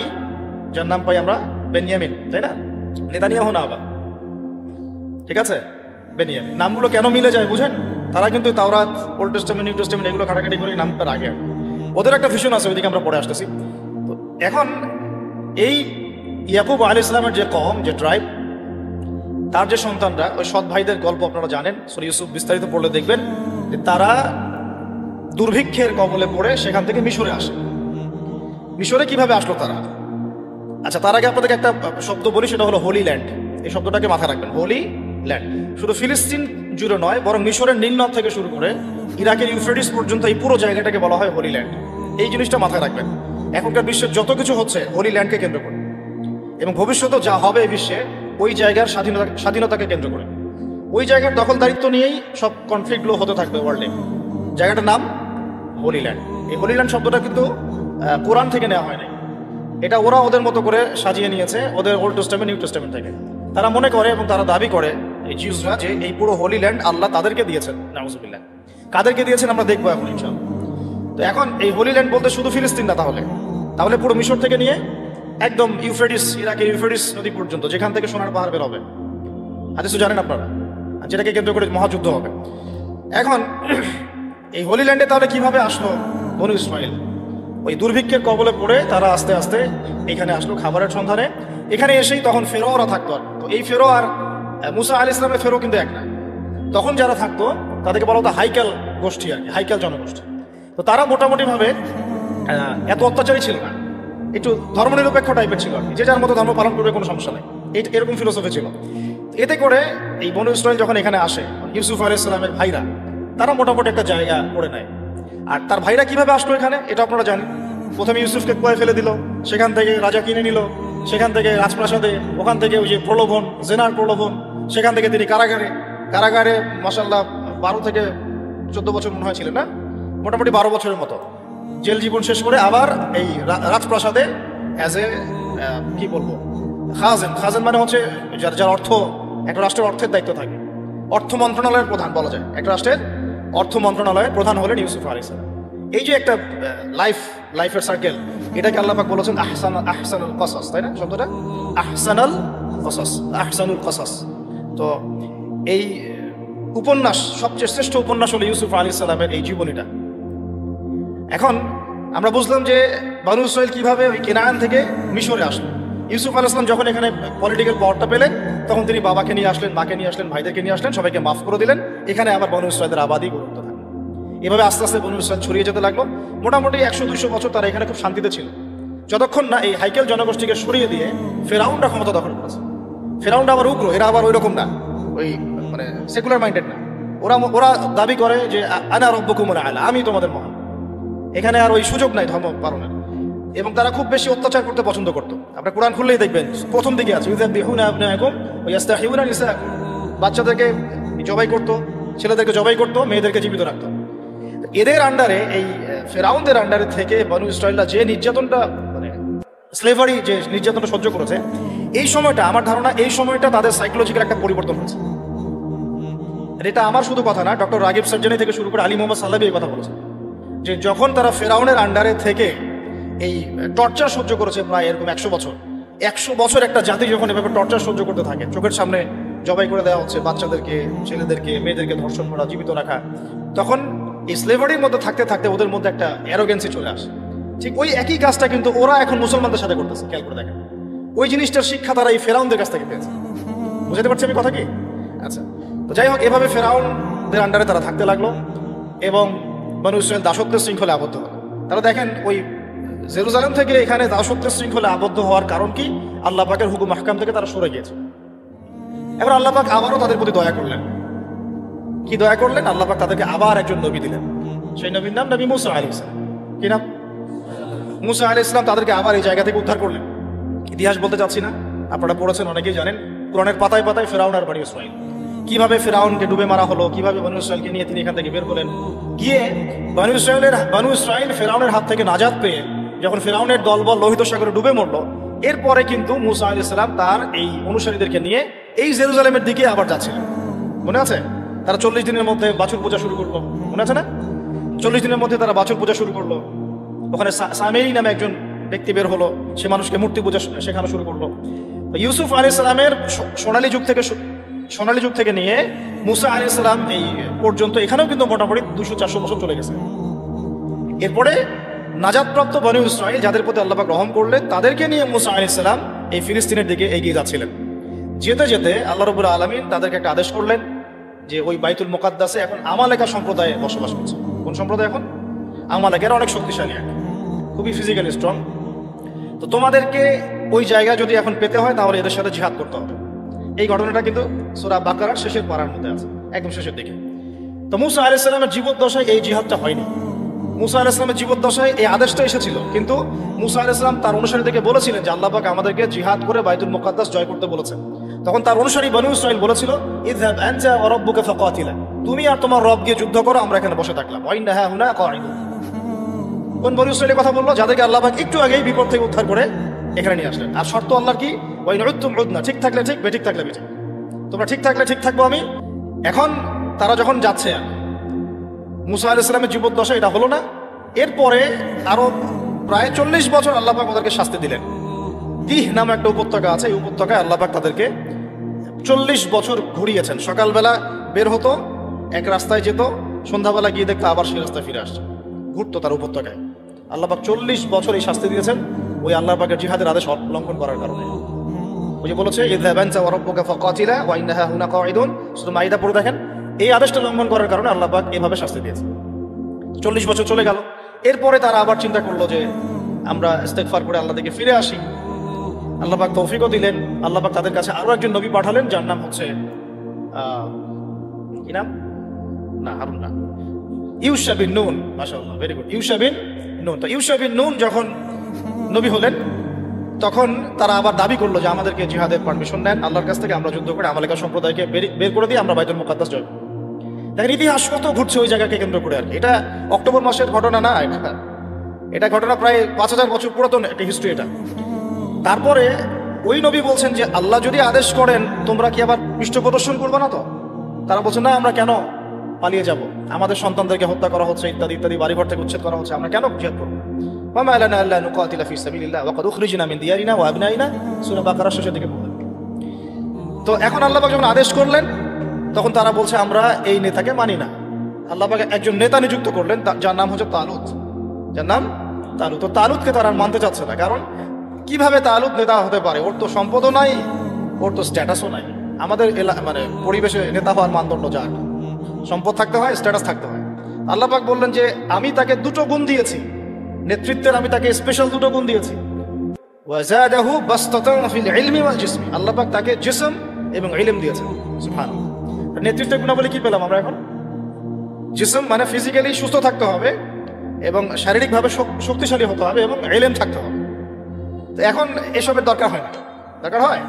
যার নাম পাই আমরা বেনিয়ামিন, তাই না? নেতানিয়াহু না আবার, ঠিক আছে, বেনিয়ামিন। নামগুলো কেন মিলে যায় বুঝেন? তারা কিন্তু তাওরাত, ওল্ড টেস্টামেন্ট, নিউ টেস্টামেন্ট এগুলো ঘাটাঘাটি করে নাম তার আগে ওদের একটা ভিশন আছে, ওইদিকে আমরা পড়ে আসতেছি। তো এখন এই ইয়াকুব আলাইহিস সালামের যে কওম, যে ট্রাইব, তার যে সন্তানরা, ওই সৎ ভাইদের গল্প আপনারা জানেন, সূরা ইউসুফ বিস্তারিত পড়লে দেখবেন যে তারা দুর্ভিক্ষের কবলে পড়ে সেখান থেকে মিশরে আসে। মিশরে কিভাবে আসলো তারা? আচ্ছা, তার আগে আপনাদেরকে একটা শব্দ বলি, সেটা হলো হোলি ল্যান্ড। এই শব্দটাকে মাথায় রাখবেন, হোলি ল্যান্ড। শুধু ফিলিস্তিন জুড়ে নয়, বরং মিশরের নীলনদ থেকে শুরু করে ইরাকের ইউফ্রেটিস পর্যন্ত এই পুরো জায়গাটাকে বলা হয় হোলি ল্যান্ড। এই জিনিসটা মাথায় রাখবেন। এখনকার বিশ্বের যত কিছু হচ্ছে হোলি ল্যান্ডকে কেন্দ্র করে, এবং ভবিষ্যতেও যা হবে এই বিশ্বে ওই জায়গার স্বাধীনতাকে কেন্দ্র করে। ওই জায়গার দখলদারিত্ব নিয়েই সব কনফ্লিক্টগুলো হতে থাকবে ওয়ার্ল্ডে। জায়গাটার নাম হোলি ল্যান্ড। এই হোলি ল্যান্ড শব্দটা কিন্তু কোরআন থেকে নেওয়া হয় না, এটা ওরা ওদের মতো করে সাজিয়ে নিয়েছে, ওদের ওল্ড টেস্টামেন্ট, নিউ টেস্টামেন্ট থেকে। তারা মনে করে এবং তারা দাবি করে, এই জিউসরা, যে এই পুরো হোলি ল্যান্ড আল্লাহ তাদেরকে দিয়েছেন। নাউজুবিল্লাহ। কাদেরকে দিয়েছেন আমরা দেখবো এখন ইনশাআল্লাহ। তো এখন এই হোলি ল্যান্ড বলতে শুধু ফিলিস্তিন না, তাহলে পুরো মিশর থেকে নিয়ে একদম ইউফ্রেটিস, ইরাকের ইউফ্রেটিস নদী পর্যন্ত, যেখান থেকে সোনার পাহাড় বের হবে, হাদিসও জানেন আপনারা, যেটাকে কেন্দ্র করে মহাযুদ্ধ হবে। এখন এই হোলি ল্যান্ডে তাহলে কিভাবে আসলো বনু ইসরাইল? ওই দুর্ভিক্ষের কবলে পড়ে তারা আস্তে আস্তে এখানে আসলো খাবারের সন্ধানে। এখানে এসেই তখন ফেরোরা থাকতো। তো এই ফেরো আর মুসা আলাইহিস সালামের ফেরো কিন্তু এক না। তখন যারা থাকতো তাদেরকে বলা হতো হাইকাল গোষ্ঠী, আর কি, হাইকাল জনগোষ্ঠী। তো তারা মোটামুটিভাবে এত অত্যাচারী ছিল না, একটু ধর্মনিরপেক্ষ টাইপের ছিল, যে যার মতো ধর্ম পালন করবে, কোনো সমস্যা নেই, এরকম ফিলোসফি ছিল। এতে করে এই বনু ইসরাইল যখন এখানে আসে, ইউসুফ আলাইহিস সালামের ভাইরা, তারা মোটামুটি একটা জায়গা করে নেয়। আর তার ভাইরা কিভাবে আসলো এখানে এটা আপনারা জানেন। প্রথমে ইউসুফকে কুয়ায় ফেলে দিল, সেখান থেকে রাজা কিনে নিল, সেখান থেকে রাজপ্রাসাদে, ওখান থেকে ওই যে প্রলোভন, জেনার প্রলোভন, সেখান থেকে তিনি কারাগারে মাশাআল্লাহ 12 থেকে 14 বছর মনে হয় ছিলেন, না, মোটামুটি 12 বছরের মতো জেল জীবন শেষ করে আবার এই রাজপ্রাসাদে অ্যাজ এ কি বলবো, খাজেন মানে হচ্ছে যার অর্থ, একটা রাষ্ট্রের অর্থের দায়িত্ব থাকে, অর্থ মন্ত্রণালয়ের প্রধান বলা যায়। একটা রাষ্ট্রের অর্থ মন্ত্রণালয়ের প্রধান হলেন ইউসুফ আলাইহিস সালাম। এই যে একটা লাইফের সার্কেল, এটাকে আল্লাহ পাক বলেছেন আহসানুল কসাস, তাই না? শব্দটা আহসানুল কসাস। তো এই উপন্যাস, সবচেয়ে শ্রেষ্ঠ উপন্যাস হলো ইউসুফ আলাইহিস সালামের এই জীবনীটা। এখন আমরা বুঝলাম যে বনু ইসরাইল কিভাবে ওই কেনান থেকে মিশরে আসলো। ইউসুফ আলাইহিস সালাম যখন এখানে পলিটিক্যাল পাওয়ারটা পেলেন, তখন তিনি বাবাকে নিয়ে আসলেন, মাকে নিয়ে আসলেন, ভাইদেরকে নিয়ে আসলেন, সবাইকে মাফ করে দিলেন। এখানে আবার বনু ইসরাঈলের আবাদি গড়ে উঠতে থাকলো। এভাবে আস্তে আস্তে বনু ইসরাঈল ছড়িয়ে যেতে লাগলো। মোটামুটি 100-200 বছর তারা এখানে খুব শান্তিতে ছিল, যতক্ষণ না এই হাইকেল জনগোষ্ঠীকে সরিয়ে দিয়ে ফেরাউনরা ক্ষমতা দখল করেছে। ফেরাউনরা আবার উগ্র, এরা আবার ওই রকম না, ওই মানে সেকুলার মাইন্ডেড না। ওরা দাবি করে যে আনা রব্বুকুমুল আ'লা, আমি তোমাদের মহান। এখানে আর ওই সুযোগ নাই ধর্ম পালনের। এবং তারা খুব বেশি অত্যাচার করতে পছন্দ করতো। আপনার কোরআন খুললেই দেখবেন প্রথম দিকে আছে ইউযাবিহুনা আবনাআকুম ওয়া ইস্তাহইউনা নিসাআকুম। বাচ্চাদেরকে জবাই করতো, ছেলেদেরকে জবাই করতো, মেয়েদেরকে জীবিত রাখতো। এদের আন্ডারে, এই ফেরাউনদের আন্ডারে থেকে বনু ইসরাঈলরা যে নির্যাতনটা, মানে স্লেভারি যে নির্যাতনটা সহ্য করেছে, এই সময়টা আমার ধারণা এই সময়টা তাদের সাইকোলজিক্যাল একটা পরিবর্তন হয়েছে। এটা আমার শুধু কথা না, ডক্টর রাগিব সার্জানি থেকে শুরু করে আলী মোহাম্মদ সাল্লাবি এই কথা বলেছে যে যখন তারা ফেরাউনের আন্ডারে থেকে এই টর্চার সহ্য করেছে প্রায় এরকম 100 বছর, 100 বছর একটা জাতি যখন এভাবে টর্চার সহ্য করতে থাকে, চোখের সামনে জবাই করে দেওয়া হচ্ছে বাচ্চাদেরকে, ছেলেদেরকে, মেয়েদেরকে ধর্ষণ করা, জীবিত রাখা, তখন এই স্লেভারির মধ্যে থাকতে থাকতে ওদের মধ্যে একটা অ্যারোগেন্সি চলে আসে। ঠিক ওই একই কাজটা কিন্তু ওরা এখন মুসলমানদের সাথে করতেছে। খেয়াল করে দেখেন, ওই জিনিসটার শিক্ষা তারা এই ফেরাউনদের কাছ থেকে পেয়েছে। বুঝতে পারছি আমি কথা কি? আচ্ছা, তো যাই হোক, এভাবে ফেরাউনদের আন্ডারে তারা থাকতে লাগলো এবং বনু ইসরাঈল দাসত্বের শৃঙ্খলে আবদ্ধ হলো। তারা দেখেন ওই জেরুজালেম থেকে এখানে দাসত্বের শৃঙ্খলে আবদ্ধ হওয়ার কারণ কি? আল্লাহ পাকের হুকুম আহকাম থেকে তারা সরে গিয়েছে। এবার আল্লাহ পাক আবারও তাদের প্রতি দয়া করলেন। কি দয়া করলেন? আল্লাহ পাক তাদেরকে আবার একজন নবী দিলেন। সেই নবীর নাম নবী মুসা আলাইহিস সালাম। কি নাম? মুসা আলাইহিস সালাম। তাদেরকে আবার এই জায়গা থেকে উদ্ধার করলেন। ইতিহাস বলতে চাচ্ছি না, আপনারা পড়েছেন, অনেকেই জানেন। কোরআনের পাতায় পাতায় ফেরাউন আর বনী ইসরাঈল, কিভাবে ফেরাউনকে ডুবে মারা হলো, কিভাবে বনী ইসরাঈলকে নিয়ে তিনি এখান থেকে বের হলেন। গিয়ে বনী ইসরাঈল ফেরাউনের হাত থেকে নাজাত পেয়ে যখন ফেরাউনের দলবল লোহিত সাগরে ডুবে মরলো, এরপরে কিন্তু মুসা আলাইহিস সালাম তার এই অনুসারীদেরকে নিয়ে এই জেরুজালেমের দিকে আবার যাচ্ছিলেন। মনে আছে? তারা 40 দিনের মধ্যে বাছুর পূজা শুরু করলো, মনে আছে না? 40 দিনের মধ্যে তারা বাছুর পূজা শুরু করলো। ওখানে সামেরি নামে একজন ব্যক্তি বের হলো, সে মানুষকে মূর্তি পূজা শেখানো শুরু করলো। ইউসুফ আলাইহিস সালামের সোনালী যুগ থেকে নিয়ে মুসা আলাইহিস সালাম এই পর্যন্ত এখানেও কিন্তু মোটামুটি 200-400 বছর চলে গেছে। এরপরে নাজাতপ্রাপ্ত বনী ইসরাঈল যাদের প্রতি আল্লাহ পাক রহম করলেন, তাদেরকে নিয়ে মুসা আলাইহিস সালাম এই ফিলিস্তিনের দিকে এগিয়ে যাচ্ছিলেন। যেতে যেতে আল্লাহ রাব্বুল আলামিন তাদেরকে একটা আদেশ করলেন যে ওই বাইতুল মুকাদ্দাসে এখন আমালেকা সম্প্রদায় বসবাস করছে। কোন সম্প্রদায়? এখন আমালেকের অনেক শক্তিশালী, খুবই ফিজিক্যালি স্ট্রং। তো তোমাদেরকে ওই জায়গা যদি এখন পেতে হয় তাহলে এদের সাথে জিহাদ করতে হবে। এই ঘটনাটা কিন্তু সূরা বাকারার শেষের পারার মধ্যে আছে, একদম শেষের দিকে। তো মুসা আলাইহিস সালামের জীবদ্দশায় এই জিহাদটা হয়নি। মুসা আলাইহিস সালামের জীবদ্দশায় এই আদেশটা এসেছিল, কিন্তু মুসা আলাইহিস সালাম তার অনুসারীদেরকে বলেছিলেন যে আল্লাহ পাক আমাদেরকে জিহাদ করে বাইতুল মুকাদ্দাস জয় করতে বলেছেন। তখন তার অনুসারী বনী ইসরাঈল বলেছিল, ইযহাব আনতা ওয়া রাব্বুকা ফাকাতিলা, তুমি আর তোমার রব গিয়ে যুদ্ধ করো, আমরা এখানে বসে থাকলাম। ওয়া ইন্না হাহুনা কাঈদুন। কোন বনী ইসরাঈলের কথা বললো? যাদেরকে আল্লাহ পাক একটু আগেই বিপদ থেকে উদ্ধার করে এখানে নিয়ে আসলেন। আর শর্ত আল্লাহর কি? ওয়া ইন উদ্তুম উদনা, ঠিক থাকলে ঠিক, বেঠিক থাকলে বেঠিক। তোমরা ঠিক থাকলে ঠিক থাকবো আমি। এখন তারা যখন যাচ্ছে, মুসা আলাইহিস সালামের জীবদ্দশা এটা হলো না। এরপরে আরো প্রায় 40 বছর আল্লাহ পাক ওদেরকে শাস্তি দিলেন। তিহ নামে একটা উপত্যকা আছে, এই উপত্যকায় আল্লাহ পাক তাদেরকে 40 বছর ঘুরিয়েছেন। সকালবেলা বের হতো, এক রাস্তায় যেত, সন্ধ্যাবেলা গিয়ে দেখতো আবার সেই রাস্তায় ফিরে আসছে, ঘুরতো তার উপত্যকায়। আল্লাহ পাক 40 বছর এই শাস্তি দিয়েছেন ওই আল্লাহ পাকের জিহাদের আদেশ লঙ্ঘন করার কারণে। ওই যে বলেছে ইযহাব আনতা ওয়া রাব্বুকা ফাকাতিলা ওয়া ইন্না হাহুনা কাঈদুন, সূরা মাইদা পড়ে দেখেন। এই আদেশটা লঙ্ঘন করার কারণে আল্লাহ পাক এভাবে শাস্তি দিয়েছেন। 40 বছর চলে গেল। এরপরে তারা আবার চিন্তা করলো যে আমরা ইস্তেগফার করে আল্লাহ দিকে ফিরে আসি। আল্লাহ পাক তৌফিকও দিলেন। আল্লাহ পাক তাদের কাছে আরো একজন নবী পাঠালেন, যার নাম হচ্ছে কি নাম? না, হারুন না, ইউশা বিন নুন। মাশাআল্লাহ, ভেরি গুড, ইউশা বিন নুন। তো ইউশা বিন নুন যখন নবী হলেন, তখন তারা আবার দাবি করলো যে আমাদেরকে জিহাদের পারমিশন দেন আল্লাহর কাছ থেকে, আমরা যুদ্ধ করে আমালেকা সম্প্রদায়কে বের করে দিই, আমরা বাইতুল মুকাদ্দাস জয় করব। দেখেন ইতিহাস কত ঘুরছে ওই জায়গাকে কেন্দ্র করে আর কি। এটা অক্টোবর মাসের ঘটনা না, এটা ঘটনা প্রায় 5000 বছর পুরাতন একটা হিস্ট্রি এটা। তারপরে ওই নবী বলছেন যে আল্লাহ যদি আদেশ করেন তোমরা কি আবার পৃষ্ঠ প্রদর্শন করবে না? তো তারা বলছে না, আমরা কেন পালিয়ে যাব? আমাদের সন্তানদেরকে হত্যা করা হচ্ছে, ইত্যাদি ইত্যাদি, বাড়িঘর থেকে উচ্ছেদ করা হচ্ছে, আমরা কেন জিহাদ করবো? ওয়া মা লানা আল্লা নুকাতিলা ফি সাবিলিল্লাহ ওয়া ক্বাদ উখরিজনা মিন দিয়ারিনা ওয়া আবনাইনা, সূরা বাকারার শেষের দিকে বললেন। তো এখন আল্লাহ পাক যখন আদেশ করলেন, তখন তারা বলছে আমরা এই নেতাকে মানি না। আল্লাহ পাক একজন নেতা নিযুক্ত করলেন, যার নাম হচ্ছে তালুত। যার নাম তালুত। তো তালুতকে তারা মানতে চাচ্ছে না, কারণ কিভাবে তালুত নেতা হতে পারে? ওর তো সম্পদও নাই, ওর তো স্ট্যাটাসও নাই। আমাদের মানে পরিবেশে নেতা হওয়ার মানদণ্ড যা, সম্পদ থাকতে হয়, স্ট্যাটাস থাকতে হয়। আল্লাহ পাক বললেন যে আমি তাকে দুটো গুণ দিয়েছি, নেতৃত্বের আমি তাকে স্পেশাল দুটো গুণ দিয়েছি। ওয়াজাদাহু বাসতাতান ফিল ইলমি ওয়াল জিসমি, আল্লাহ পাক তাকে জিসম এবং ইলম দিয়েছেন। সুবহানাল্লাহ। নেতৃত্বের গুণাবলী কি পেলাম আমরা এখন? জিসম মানে ফিজিক্যালি সুস্থ থাকতে হবে এবং শারীরিকভাবে শক্তিশালী হতে হবে এবং ইলম থাকতে হবে। তো এখন এসবের দরকার হয় না, দরকার হয়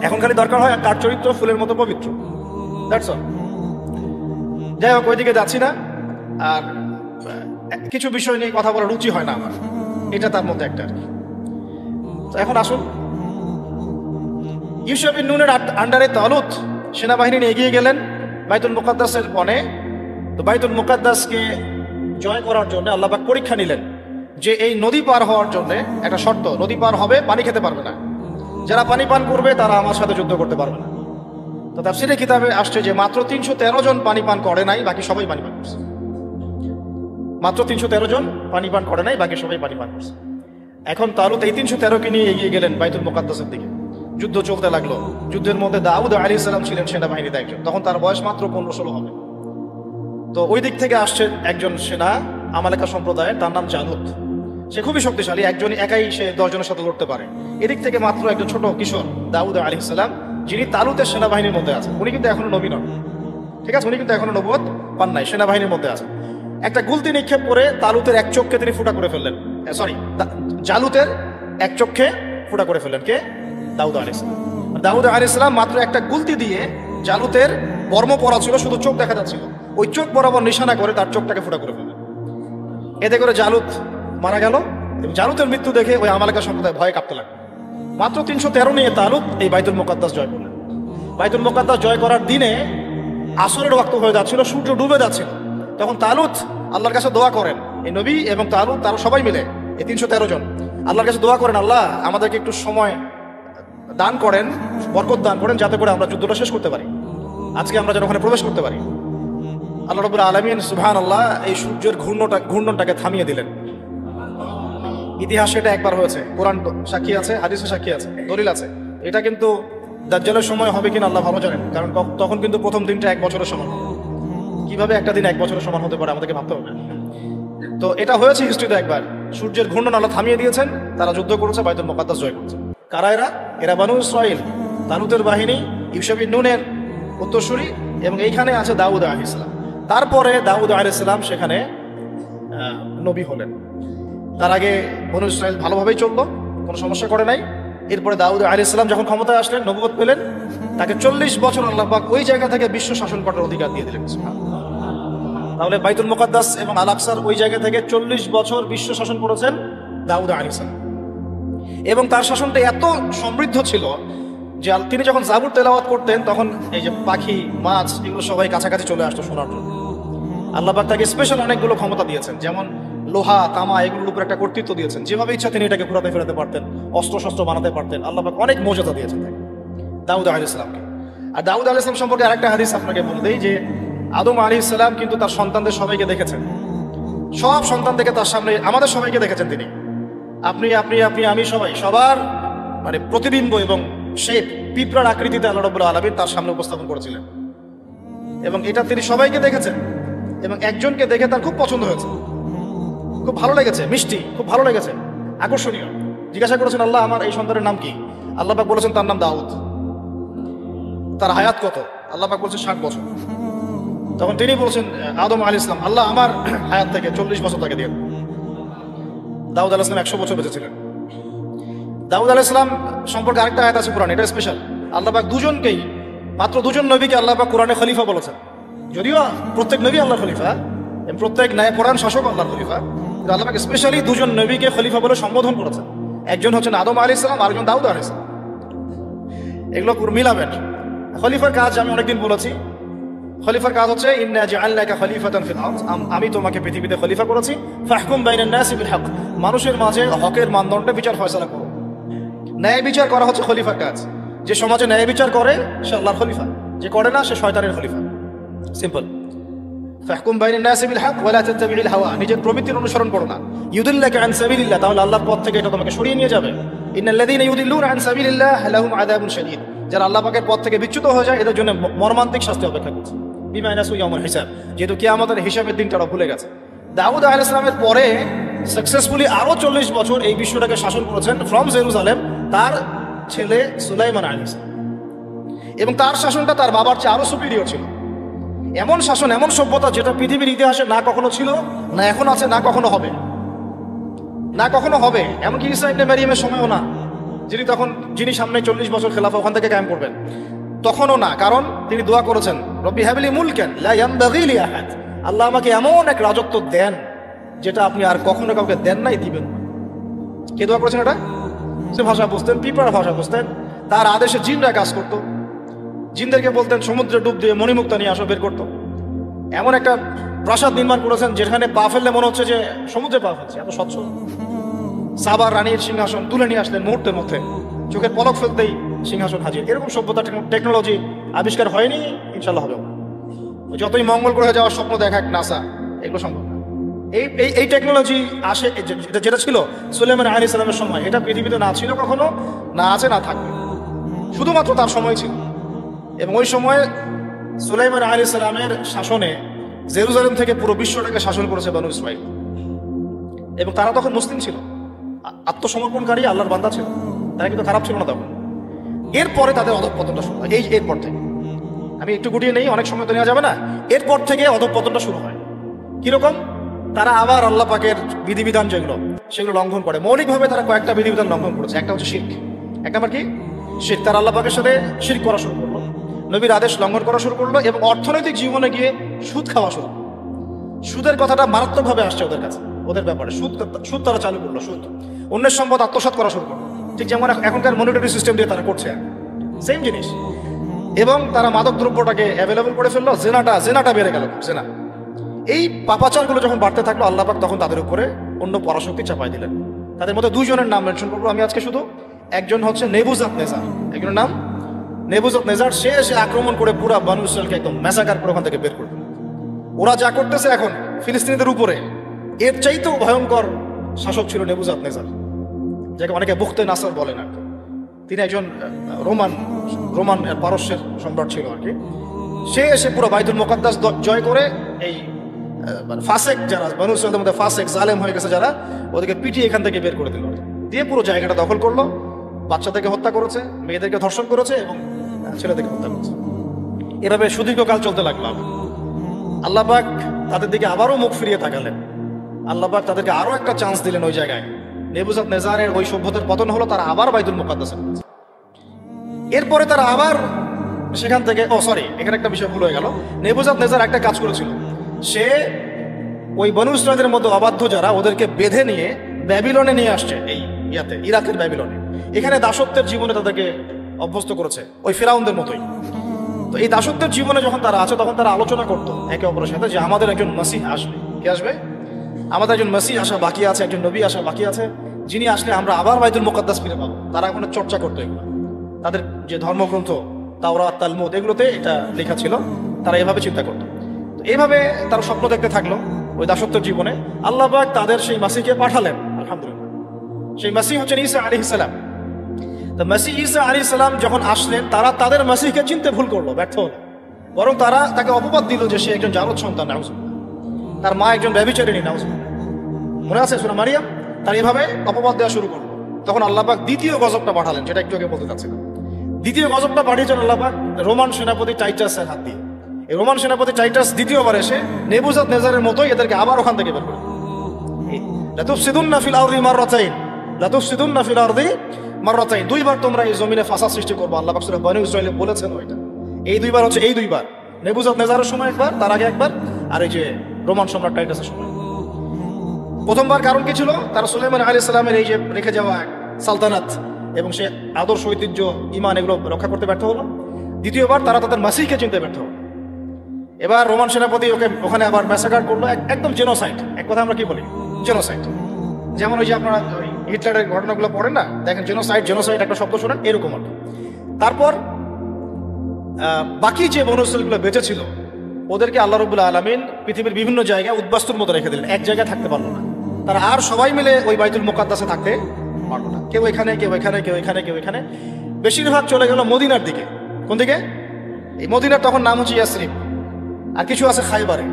এখন খালি দরকার হয় তার চরিত্র ফুলের মতো পবিত্র। That's all. যাই হোক, ওইদিকে যাচ্ছি না। আর কিছু বিষয় নিয়ে কথা বলার রুচি হয় না আমার, এটা তার মধ্যে একটা আর কি। তো এখন আসুন, ইউসুফ বিন নুনের আন্ডারে তালুত সেনাবাহিনী নিয়ে এগিয়ে গেলেন বাইতুল মুকাদ্দাসের বনে। তো বাইতুল মুকাদ্দাসকে জয় করার জন্য আল্লাহ পাক পরীক্ষা নিলেন যে এই নদী পার হওয়ার জন্য একটা শর্ত, নদী পার হবে, পানি খেতে পারবে না, যারা পানি পান করবে তারা আমার সাথে যুদ্ধ করতে পারবে না। তো তাফসীরে কিতাবে আসছে যে মাত্র 313 জন পানি পান করে নাই, বাকি সবাই পানি পান করছে। মাত্র 313 জন পানি পান করে নাই, বাকি সবাই পানি পান করছে। এখন তালুত এই 313কে নিয়ে এগিয়ে গেলেন বাইতুল মুকাদ্দাসের দিকে। যুদ্ধ চলতে লাগলো। যুদ্ধের মধ্যে দাউদ আলাইহিস সালাম ছিলেন সেনাবাহিনীতে একজন, তখন তার বয়স মাত্র 15-16 হবে। তো ওই দিক থেকে আসছেন একজন সেনা, আমালেকা সম্প্রদায়ের, তার নাম জালুত। সে খুবই শক্তিশালী, একজনই একাই সে 10 জনের সাথে লড়তে পারে। এদিক থেকে মাত্র একজন ছোট কিশোর দাউদ আলাইহিস সালাম, যিনি তালুতের সেনাবাহিনীর মধ্যে আছেন। উনি কিন্তু এখনো নবী নন, ঠিক আছে, উনি কিন্তু এখনো নবুয়ত পান নাই, সেনাবাহিনীর মধ্যে আছেন। একটা গুলতি নিক্ষেপ করে তালুতের এক চোখকে তিনি ফুটা করে ফেললেন। জালুতের এক চোখে ফুটা করে ফেললেন কে? দাউদ আলাইহিস সালাম। দাউদ আলাইহিস সালাম মাত্র একটা গুলতি দিয়ে, জালুতের বর্ম পরা ছিল, শুধু চোখ দেখা যাচ্ছিল, ওই চোখ বরাবর নিশানা করে তার চোখটাকে ফুটা করে ফেললেন। এতে করে জালুত মারা গেল। জালুতের মৃত্যু দেখে ওই আমালেকা সম্প্রদায় ভয়ে কাঁপতে লাগলো। মাত্র 313 নিয়ে তালুত এই বাইতুল মুকাদ্দাস জয় করলেন। বাইতুল মুকাদ্দাস জয় করার দিনে আসরের ওয়াক্ত হয়ে যাচ্ছিল, সূর্য ডুবে যাচ্ছিল। তখন তালুত আল্লাহর কাছে দোয়া করেন, এই নবী এবং তালুত তারা সবাই মিলে, এই 313 জন আল্লাহর কাছে দোয়া করেন, আল্লাহ আমাদেরকে একটু সময় দান করেন, বরকত দান করেন, যাতে করে আমরা যুদ্ধটা শেষ করতে পারি, আজকে আমরা যেন ওখানে প্রবেশ করতে পারি। আল্লাহ রাব্বুল আলামিন সুবহানাল্লাহ এই সূর্যের ঘূর্ণনটাকে থামিয়ে দিলেন। ইতিহাসে এটা একবার হয়েছে, কোরআন সাক্ষী আছে, হাদিসে সাক্ষী আছে, দলিল আছে। এটা কিন্তু দাজ্জালের সময় হবে কিনা আল্লাহ ভালো জানেন, কারণ তখন কিন্তু প্রথম দিনটা 1 বছরের সমান। কিভাবে একটা দিন 1 বছরের সমান হতে পারে আমাদেরকে ভাবতে হবে। তো এটা হয়েছে হিস্ট্রিতে একবার, সূর্যের ঘূর্ণন আল্লাহ থামিয়ে দিয়েছেন, তারা যুদ্ধ করেছে, বাইতুল মুকাদ্দাস জয় করেছে। কারা এরা? এরা বানু ইসরাইল, তালুতের বাহিনী, ইউসুফ বিন নুনের উত্তরসূরি, এবং এইখানে আছে দাউদ আলাইহিস সালাম। তারপরে দাউদ আলাইহিস সালাম সেখানে নবী হলেন। তার আগে বনু ইসরাইল ভালোভাবেই চললো, কোনো সমস্যা করে নাই। এরপরে দাউদ আলাইহিস সালাম যখন ক্ষমতায় আসলেন, নবুয়ত পেলেন, তাকে 40 বছর আল্লাহ পাক ওই জায়গা থেকে বিশ্ব শাসন করার অধিকার দিয়ে দিলেন। তাহলে বাইতুল মুকাদ্দাস এবং আল আকসার ওই জায়গা থেকে 40 বছর বিশ্ব শাসন করেছেন দাউদ আলাইহিস সালাম। এবং তার শাসনটা এত সমৃদ্ধ ছিল যে তিনি যখন জাবুর তেলাওয়াত করতেন, তখন এই যে পাখি, মাছ, এগুলো সবাই কাছাকাছি চলে আসতো শোনার জন্য। আল্লাহ পাক তাকে স্পেশাল অনেকগুলো ক্ষমতা দিয়েছেন, যেমন লোহা, তামা, এগুলোর উপর একটা কর্তৃত্ব দিয়েছেন। যেভাবে ইচ্ছা তিনি এটাকে ঘুরাতে ফেরাতে পারতেন, অস্ত্র শস্ত্র বানাতে পারতেন। আল্লাহ পাক অনেক মর্যাদা দিয়েছেন তাকে, দাউদ আলাইহিস সালামকে। আর দাউদ আলাইহিস সালাম সম্পর্কে আরেকটা হাদিস আপনাকে বলে দেই যে আদম আলাইহিস সালাম কিন্তু তার সন্তানদের সবাইকে দেখেছেন, সব সন্তান থেকে তার সামনে আমাদের সবাইকে দেখেছেন তিনি। আপনি আপনি আপনি আমি সবাই, সবার মানে প্রতিবিম্ব এবং শেপ, পিঁপড়ার আকৃতিতে আল্লাহ রাব্বুল আলামিন তার সামনে উপস্থাপন করেছিলেন। এবং এটা তিনি সবাইকে দেখেছেন, এবং একজনকে দেখে তার খুব পছন্দ হয়েছে, খুব ভালো লেগেছে, মিষ্টি, খুব ভালো লেগেছে, আকর্ষণীয়। জিজ্ঞাসা করেছেন, আল্লাহ আমার এই সন্তানের নাম কি? আল্লাহ পাক বলেছেন তার নাম দাউদ। তার হায়াত কত? আল্লাহ পাক বলছেন 60 বছর। তখন তিনি বলছেন আদম আলাইহিস সালাম, আল্লাহ আমার হায়াত থেকে 40 বছর তাকে দিয়ে। দাউদ আলাইহিস সালাম 100 বছর বেঁচে ছিলেন। দাউদ আলাইহিস সালাম সম্পর্কে আরেকটা আয়াত আছে কোরআনে, এটা স্পেশাল। আল্লাহ পাক দুজনকেই, মাত্র 2 জন নবীকে আল্লাহ পাক কোরআনে খলিফা বলেছেন। যদিও প্রত্যেক নবী আল্লাহর খলিফা, প্রত্যেক ন্যায়পরায়ণ শাসক আল্লাহর খলিফা, কিন্তু আল্লাহ পাক স্পেশালি 2 জন নবীকে খলিফা বলে সম্বোধন করেছেন। একজন হচ্ছেন আদম আলাইহিস সালাম, আরেকজন দাউদ আলাইহিস সালাম। এগুলো মিলাবেন। খলিফার কাজ আমি অনেকদিন বলেছি, খলিফার কাজ হচ্ছে ইন্না জাআলনাকা খলিফাতান ফিল আরদ, আমি তোমাকে পৃথিবীতে খলিফা করেছি। ফাহকুম বাইনান নাসি বিল হক, মানুষের মাঝে হকের মানদণ্ডে বিচার ফয়সালা করো। ন্যায় বিচার করা হচ্ছে খলিফার কাজ। যে সমাজে ন্যায় বিচার করে সে আল্লাহর খলিফা, যে করে না সে শয়তানের খলিফা। সিম্পল। ফাহকুম বাইনান নাসি বিল হক ওয়া লা তাত্তাবি'ল হাওয়া, নিজের প্রবৃত্তির অনুসরণ করো না। ইউদিল্লাকা আন সাবিলিল্লাহ, তাহলে আল্লাহর পথ থেকে এটা তোমাকে সরিয়ে নিয়ে যাবে। ইন্নাল্লাযীনা ইউদিল্লুনা আন সাবিলিল্লাহ লাহুম আযাবুন শাদীদ, যারা আল্লাহ পাকের পথ থেকে বিচ্যুত হয়ে যায় এদের জন্য মর্মান্তিক শাস্তি অপেক্ষা করছে। বিমা নাসু ইয়াউমুল হিসাব, যেহেতু কিয়ামতের হিসাবের দিনটা ওরা ভুলে গেছে। দাউদ আলাইহিস সালামের পরে সাকসেসফুলি আরো 40 বছর এই বিশ্বটাকে শাসন করেছেন ফ্রম জেরুজালেম তার ছেলে সুলাইমান আলাইহিস সালাম, এবং তার শাসনটা তার বাবার চেয়ে আরো সুপিরিয়র ছিল। এমন শাসন, এমন সভ্যতা যেটা পৃথিবীর ইতিহাসে না কখনো ছিল, না এখন আছে, না কখনো হবে, না কখনো হবে। এমনকি ঈসা ইবনে মারিয়ামের সময়ও না, যিনি সামনে 40 বছর খেলাফা ওখান থেকে কায়েম করবেন, তখনও না। কারণ তিনি দোয়া করেছেন, রব্বি হাবলি মুলকান লা ইয়ানবাগি লি আহাদ, আল্লাহ আমাকে এমন এক রাজত্ব দেন যেটা আপনি আর কখনো কাউকে দেন নাই, দিবেন না। কে দোয়া করেছেন এটা? সে ভাষা বুঝতেন, পিঁপড়ার ভাষা বুঝতেন, তার আদেশে জিনরা কাজ করতো। জিনদেরকে বলতেন সমুদ্রে ডুব দিয়ে মণিমুক্তা নিয়ে আসো, বের করতো। এমন একটা প্রাসাদ নির্মাণ করেছেন যেখানে পা ফেললে মনে হচ্ছে যে সমুদ্রে পা ফেলছে, এত স্বচ্ছ। সাবার রানীর সিংহাসন তুলে নিয়ে আসলেন মুহূর্তের মধ্যে, চোখের পলক ফেলতেই সিংহাসন হাজির। এরকম সভ্যতা, টেকনোলজি আবিষ্কার হয়নি, ইনশাল্লাহ হবে। যতই মঙ্গল গ্রহে যাওয়ার স্বপ্ন দেখাক নাসা, এগুলো সম্ভব না। এই টেকনোলজি আসে, যেটা ছিল সুলাইমান আলাইহিস সালামের সময়, এটা পৃথিবীতে না ছিল কখনো, না আছে, না থাকবে, শুধুমাত্র তার সময় ছিল। এবং ওই সময়ে সুলাইমান আলাইহিস সালামের শাসনে জেরুজালেম থেকে পুরো বিশ্বটাকে শাসন করেছে বনু ইসরাঈল, এবং তারা তখন মুসলিম ছিল, আত্মসমর্পণকারী আল্লাহর বান্দা ছিল, তারা কিন্তু খারাপ ছিল না তখন। এরপরে তাদের অধঃপতনটা শুরু হয়। এরপর থেকে আমি একটু গুটিয়ে নেই, অনেক সময় তো নেওয়া যাবে না। এরপর থেকে অধঃপতনটা শুরু হয়। কিরকম? তারা আবার আল্লাহ পাকের বিধিবিধান যেগুলো, সেগুলো লঙ্ঘন করে। মৌলিকভাবে তারা কয়েকটা বিধিবিধান লঙ্ঘন করেছে। একটা হচ্ছে শিরক, এক নম্বর কি শিরক, তারা আল্লাহ পাকের সাথে শিরক করা শুরু করলো, নবীর আদেশ লঙ্ঘন করা শুরু করলো, এবং অর্থনৈতিক জীবনে গিয়ে সুদ খাওয়া শুরু করলো। সুদের কথাটা মারাত্মকভাবে আসছে ওদের কাছে, ওদের ব্যাপারে সুদ তারা চালু করলো, সুদ, অন্যের সম্পদ আত্মসাৎ করা শুরু করলো, ঠিক যেমন এখনকার মনিটরি সিস্টেম দিয়ে তারা করছে, সেম জিনিস। এবং তারা মাদক দ্রব্যটাকে অ্যাভেলেবল করে ফেললো, জেনাটা বেড়ে গেল, জেনা। এই পাপাচারগুলো যখন বাড়তে থাকলো, আল্লাহ পাক তখন তাদের উপরে অন্য পরাশক্তি চাপাই দিলেন। তাদের মধ্যে দুইজনের নাম মেনশন করবো আমি আজকে শুধু। একজন হচ্ছে নেবুজাদনেজার, একজনের নাম নেবুজাদনেজার। সে এসে আক্রমণ করে পুরা বনু ইসরাঈলকে একদম ম্যাসাকার করে ওখান থেকে বের করবে। ওরা যা করতেছে এখন ফিলিস্তিনিদের উপরে, এর চাইতেও ভয়ঙ্কর শাসক ছিল নেবুজাদনেজার, যাকে অনেকে বুখতে নাসর বলে না। তিনি একজন রোমান পারস্যের সম্রাট ছিল আর কি। সে এসে পুরো বাইতুল মুকাদ্দাস জয় করে এই ফাসেক, যারা বনু ইসরাঈলের মধ্যে ফাসেক জালেম হয়ে গেছে যারা, ওদেরকে পিটিয়ে এখান থেকে বের করে দিল, দিয়ে পুরো জায়গাটা দখল করলো। বাচ্চাদেরকে হত্যা করেছে, মেয়েদেরকে ধর্ষণ করেছে, এবং ছেলেদেরকে হত্যা করেছে। এভাবে সুদীর্ঘকাল চলতে লাগলো। আল্লাহ পাক তাদের দিকে আবারও মুখ ফিরিয়ে তাকালেন। আল্লাহ পাক তাদেরকে আরো একটা চান্স দিলেন। ওই জায়গায় নেবুজাদনেজারের ওই সভ্যতার পতন হলো, তারা আবার বাইতুল মুকাদ্দাসে। এরপরে তারা আবার সেখান থেকে, এখানে একটা বিষয় ভুল হয়ে গেল। নেবুজাদনেজার একটা কাজ করেছিল, সে ওই বনু ইসরাঈলের মধ্যে অবাধ্য যারা, ওদেরকে বেঁধে নিয়ে ব্যাবিলনে নিয়ে আসছে, এই ইরাকের ব্যাবিলনে। এখানে দাসত্বের জীবনে তাদেরকে অভ্যস্ত করেছে, ওই ফিরাউনদের মতোই। তো এই দাসত্বের জীবনে যখন তারা আছে, তখন তারা আলোচনা করতো একে অপরের সাথে যে আমাদের একজন মাসিহ আসবে। কে আসবে? আমাদের একজন মাসিহ আসা বাকি আছে, একজন নবী আসা বাকি আছে, যিনি আসলে আমরা আবার বাইতুল মুকাদ্দাস ফিরে পাবো। তারা ওখানে চর্চা করতো এগুলো, তাদের যে ধর্মগ্রন্থ তাওরাত, তালমুদ, এগুলোতে এটা লেখা ছিল। তারা এভাবে চিন্তা করতো। তো এইভাবে তারা স্বপ্ন দেখতে থাকলো ওই দাসত্বের জীবনে। আল্লাহ পাক তাদের সেই মাসিহকে পাঠালেন, আলহামদুলিল্লাহ। সেই মাসিহ হচ্ছেন ঈসা আলাইহিস সালাম। তো মাসিহ ঈসা আলাইহিস সালাম যখন আসলেন, তারা তাদের মাসিহকে চিনতে ভুল করলো, ব্যর্থ হলো। বরং তারা তাকে অপবাদ দিল যে সে একজন জারদ সন্তান, নাউজুবিল্লাহ, তার মা একজন ব্যভিচারিণী, নাউজুবিল্লাহ। মনে আছে সূরা মারিয়াম? তারা এভাবে অপবাদ দেওয়া শুরু করলো। তখন আল্লাহ পাক দ্বিতীয় গজবটা পাঠালেন, যেটা একটু আগে বলতে চাচ্ছিলাম। দ্বিতীয় গজবটা পাঠিয়েছেন আল্লাহ পাক রোমান সেনাপতি টাইটাসের হাত দিয়ে। এই রোমান সেনাপতি টাইটাস দ্বিতীয়বার এসে নেবুজাদনেজারের মতোই এদেরকে আবার ওখান থেকে বের করে। লাতুফসিদুন্না ফিল আরদি মাররাতাইন, লাতুফসিদুন্না ফিল আরদি মাররাতাইন, দুইবার তোমরা এই জমিনে ফাসাদ সৃষ্টি করবে। আল্লাহ পাক সূরা বনী ইসরাঈলে বলেছেন ওইটা। এই দুইবার হচ্ছে, এই দুইবার নেবুজাদনেজারের সময় একবার, তার আগে একবার, আর এই যে রোমান সম্রাট টাইটাসের সময়। প্রথমবার কারণ কি ছিল? তারা সুলাইমান আলাইহিস সালামের এই যে রেখে যাওয়া সালতানাত এবং সে আদর্শ, ঐতিহ্য, ঈমান, এগুলো রক্ষা করতে ব্যর্থ হলো। দ্বিতীয়বার তারা তাদের মাসিহকে চিনতে ব্যর্থ হলো। এবার রোমান সেনাপতি ওখানে আবার ম্যাসাকার করলো, একদম জেনোসাইড। এক কথা আমরা কি বলি? জেনোসাইড। যেমন ওই যে আপনারা হিটলারের ঘটনাগুলো পড়েন না, দেখেন জেনোসাইড একটা শব্দ শোনেন, এরকম আর। তারপর বাকি যে বনু ইসরাঈলগুলো বেঁচে ছিল, ওদেরকে আল্লাহ রাব্বুল আলামিন পৃথিবীর বিভিন্ন জায়গায় উদ্বাস্তুর মতো রেখে দিলেন, এক জায়গায় থাকতে পারলো না তারা, আর সবাই মিলে ওই বাইতুল মুকাদ্দাসে থাকতে পারলো না, কেউ এখানে কেউ এখানে কেউ এখানে কেউ এখানে, বেশিরভাগ চলে গেল মদিনার দিকে। কোন দিকে? এই মদিনার তখন নাম হচ্ছে ইয়াসরিব, আর কিছু আছে খাইবারে।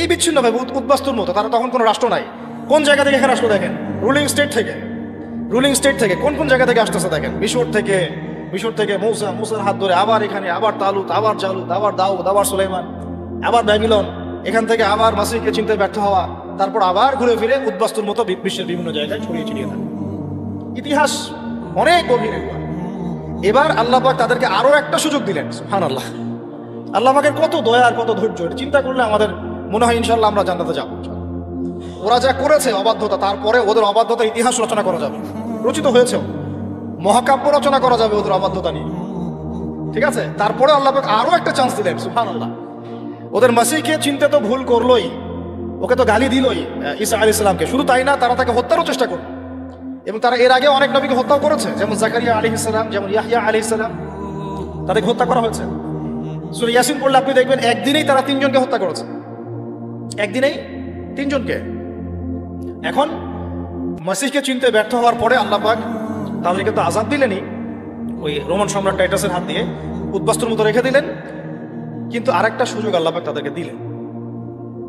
এই বিচ্ছিন্ন ভাবে উদ্বাস্তুর মতো, তারা তখন কোনো রাষ্ট্র নাই। কোন জায়গা থেকে এখানে আসলো দেখেন, রুলিং স্টেট থেকে, রুলিং স্টেট থেকে কোন কোন জায়গা থেকে আসতেছে দেখেন, মিশর থেকে মুসার হাত ধরে আবার এখানে, আবার তালুত, আবার জালুত, আবার দাউদ, আবার সুলাইমান, আবার ব্যাবিলন, এখান থেকে আবার মাসিহকে চিনতে ব্যর্থ হওয়া, তারপর আবার ঘুরে ফিরে উদ্বাস্তুর মতো বিশ্বের বিভিন্ন জায়গায় ছড়িয়ে ছিটিয়ে থাকে। ইতিহাস অনেক গভীর। এবার আল্লাহ পাক তাদেরকে আরো একটা সুযোগ দিলেন। সুবহানাল্লাহ, আল্লাহ পাকের কত দয়া আর কত ধৈর্য, এটা চিন্তা করলে আমাদের মনে হয় ইনশাল্লাহ আমরা জান্নাতে যাব। ওরা যা করেছে অবাধ্যতা, তারপরে ওদের অবাধ্যতার ইতিহাস রচনা করা যাবে, রচিত হয়েছে, মহাকাব্য রচনা করা যাবে ওদের অবাধ্যতা নিয়ে, ঠিক আছে? তারপরে আল্লাহ পাক আরো একটা চান্স দিলেন। সুবহানাল্লাহ, ওদের মাসিহকে চিনতে তো ভুল করলোই, ওকে তো গালি দিলই ঈসা আলাইহিস সালামকে, শুধু তাই না, তারা তাকে হত্যারও চেষ্টা করলো, এবং তারা এর আগে অনেক নবীকে হত্যাও করেছে, যেমন জাকারিয়া আলাইহিস সালাম, যেমন ইয়াহইয়া আলাইহিস সালাম, তাদেরকে হত্যা করা হয়েছে। সূরা ইয়াসিন পড়লে আপনি দেখবেন একদিনেই তারা 3 জনকে হত্যা করেছে, একদিনেই 3 জনকে। এখন মাসিহকে চিনতে ব্যর্থ হওয়ার পরে আল্লাহ পাক তাদেরকে তো আযাব দিলেনই, ওই রোমান সম্রাট টাইটাসের হাত দিয়ে উদ্বাস্তুর মতো রেখে দিলেন, কিন্তু আরেকটা সুযোগ আল্লাহ পাক তাদেরকে দিলেন।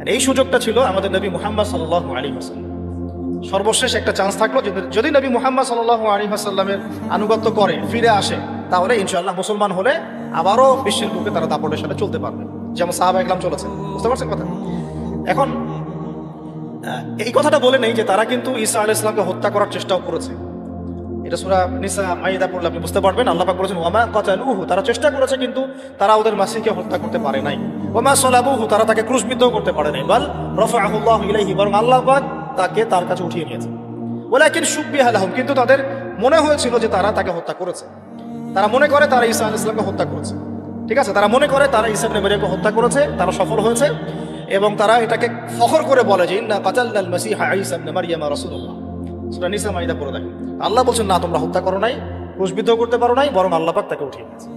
আর এই সুযোগটা ছিল আমাদের নবী মুহাম্মদ সাল্লাল্লাহু আলাইহি ওয়াসাল্লাম। সর্বশেষ একটা চান্স থাকলো, যদি নবী মুহাম্মদ সাল্লাল্লাহু আলাইহি ওয়াসাল্লামের আনুগত্য করে, ফিরে আসে, তাহলে ইনশাআল্লাহ মুসলমান হলে আবারও বিশ্বের বুকে তারা দাপটের সাথে চলতে পারবে, যেমন সাহাবা ইকরাম চলেছে। বুঝতে পারছেন কথা? এখন এই কথাটা বলে নেই যে তারা কিন্তু ঈসা আলাইহিস সালামকে হত্যা করার চেষ্টাও করেছে। এটা সূরা নিসা মাইদা পড়লে আপনি বুঝতে পারবেন। আল্লাহ পাক বলেছেন ওয়ামা কাতালুহু, তারা চেষ্টা করেছে কিন্তু তারা ওদের মাসিহকে হত্যা করতে পারে নাই। ওয়ামা সালাবুহু, তারা তাকে ক্রুশবিদ্ধ করতে পারে নাই। বাল রাফাআহুল্লাহু ইলাইহি, বরং আল্লাহ পাক তাকে তার কাছে উঠিয়ে নিয়েছে। ওয়ালাকিন শুববিহা লাহুম, কিন্তু তাদের মনে হয়েছিল যে তারা তাকে হত্যা করেছে। তারা মনে করে তারা ঈসা আলাইহিস সালামকে হত্যা করেছে, ঠিক আছে? তারা মনে করে তারা ঈসা ইবনে মারইয়ামকে হত্যা করেছে, তারা সফল হয়েছে, এবং তারা এটাকে ফখর করে বলে যে ইন্না কাতালনাল মাসিহা ঈসা ইবনে মারইয়াম রাসূলুল্লাহ। সূরা নিসা মাইদা পড়ে দেখেন, আল্লাহ বলছেন না, তোমরা হত্যা করো নাই, ক্রুশবিদ্ধ করতে পারো নাই, বরং আল্লাহ পাক তাকে উঠিয়ে নিয়েছে।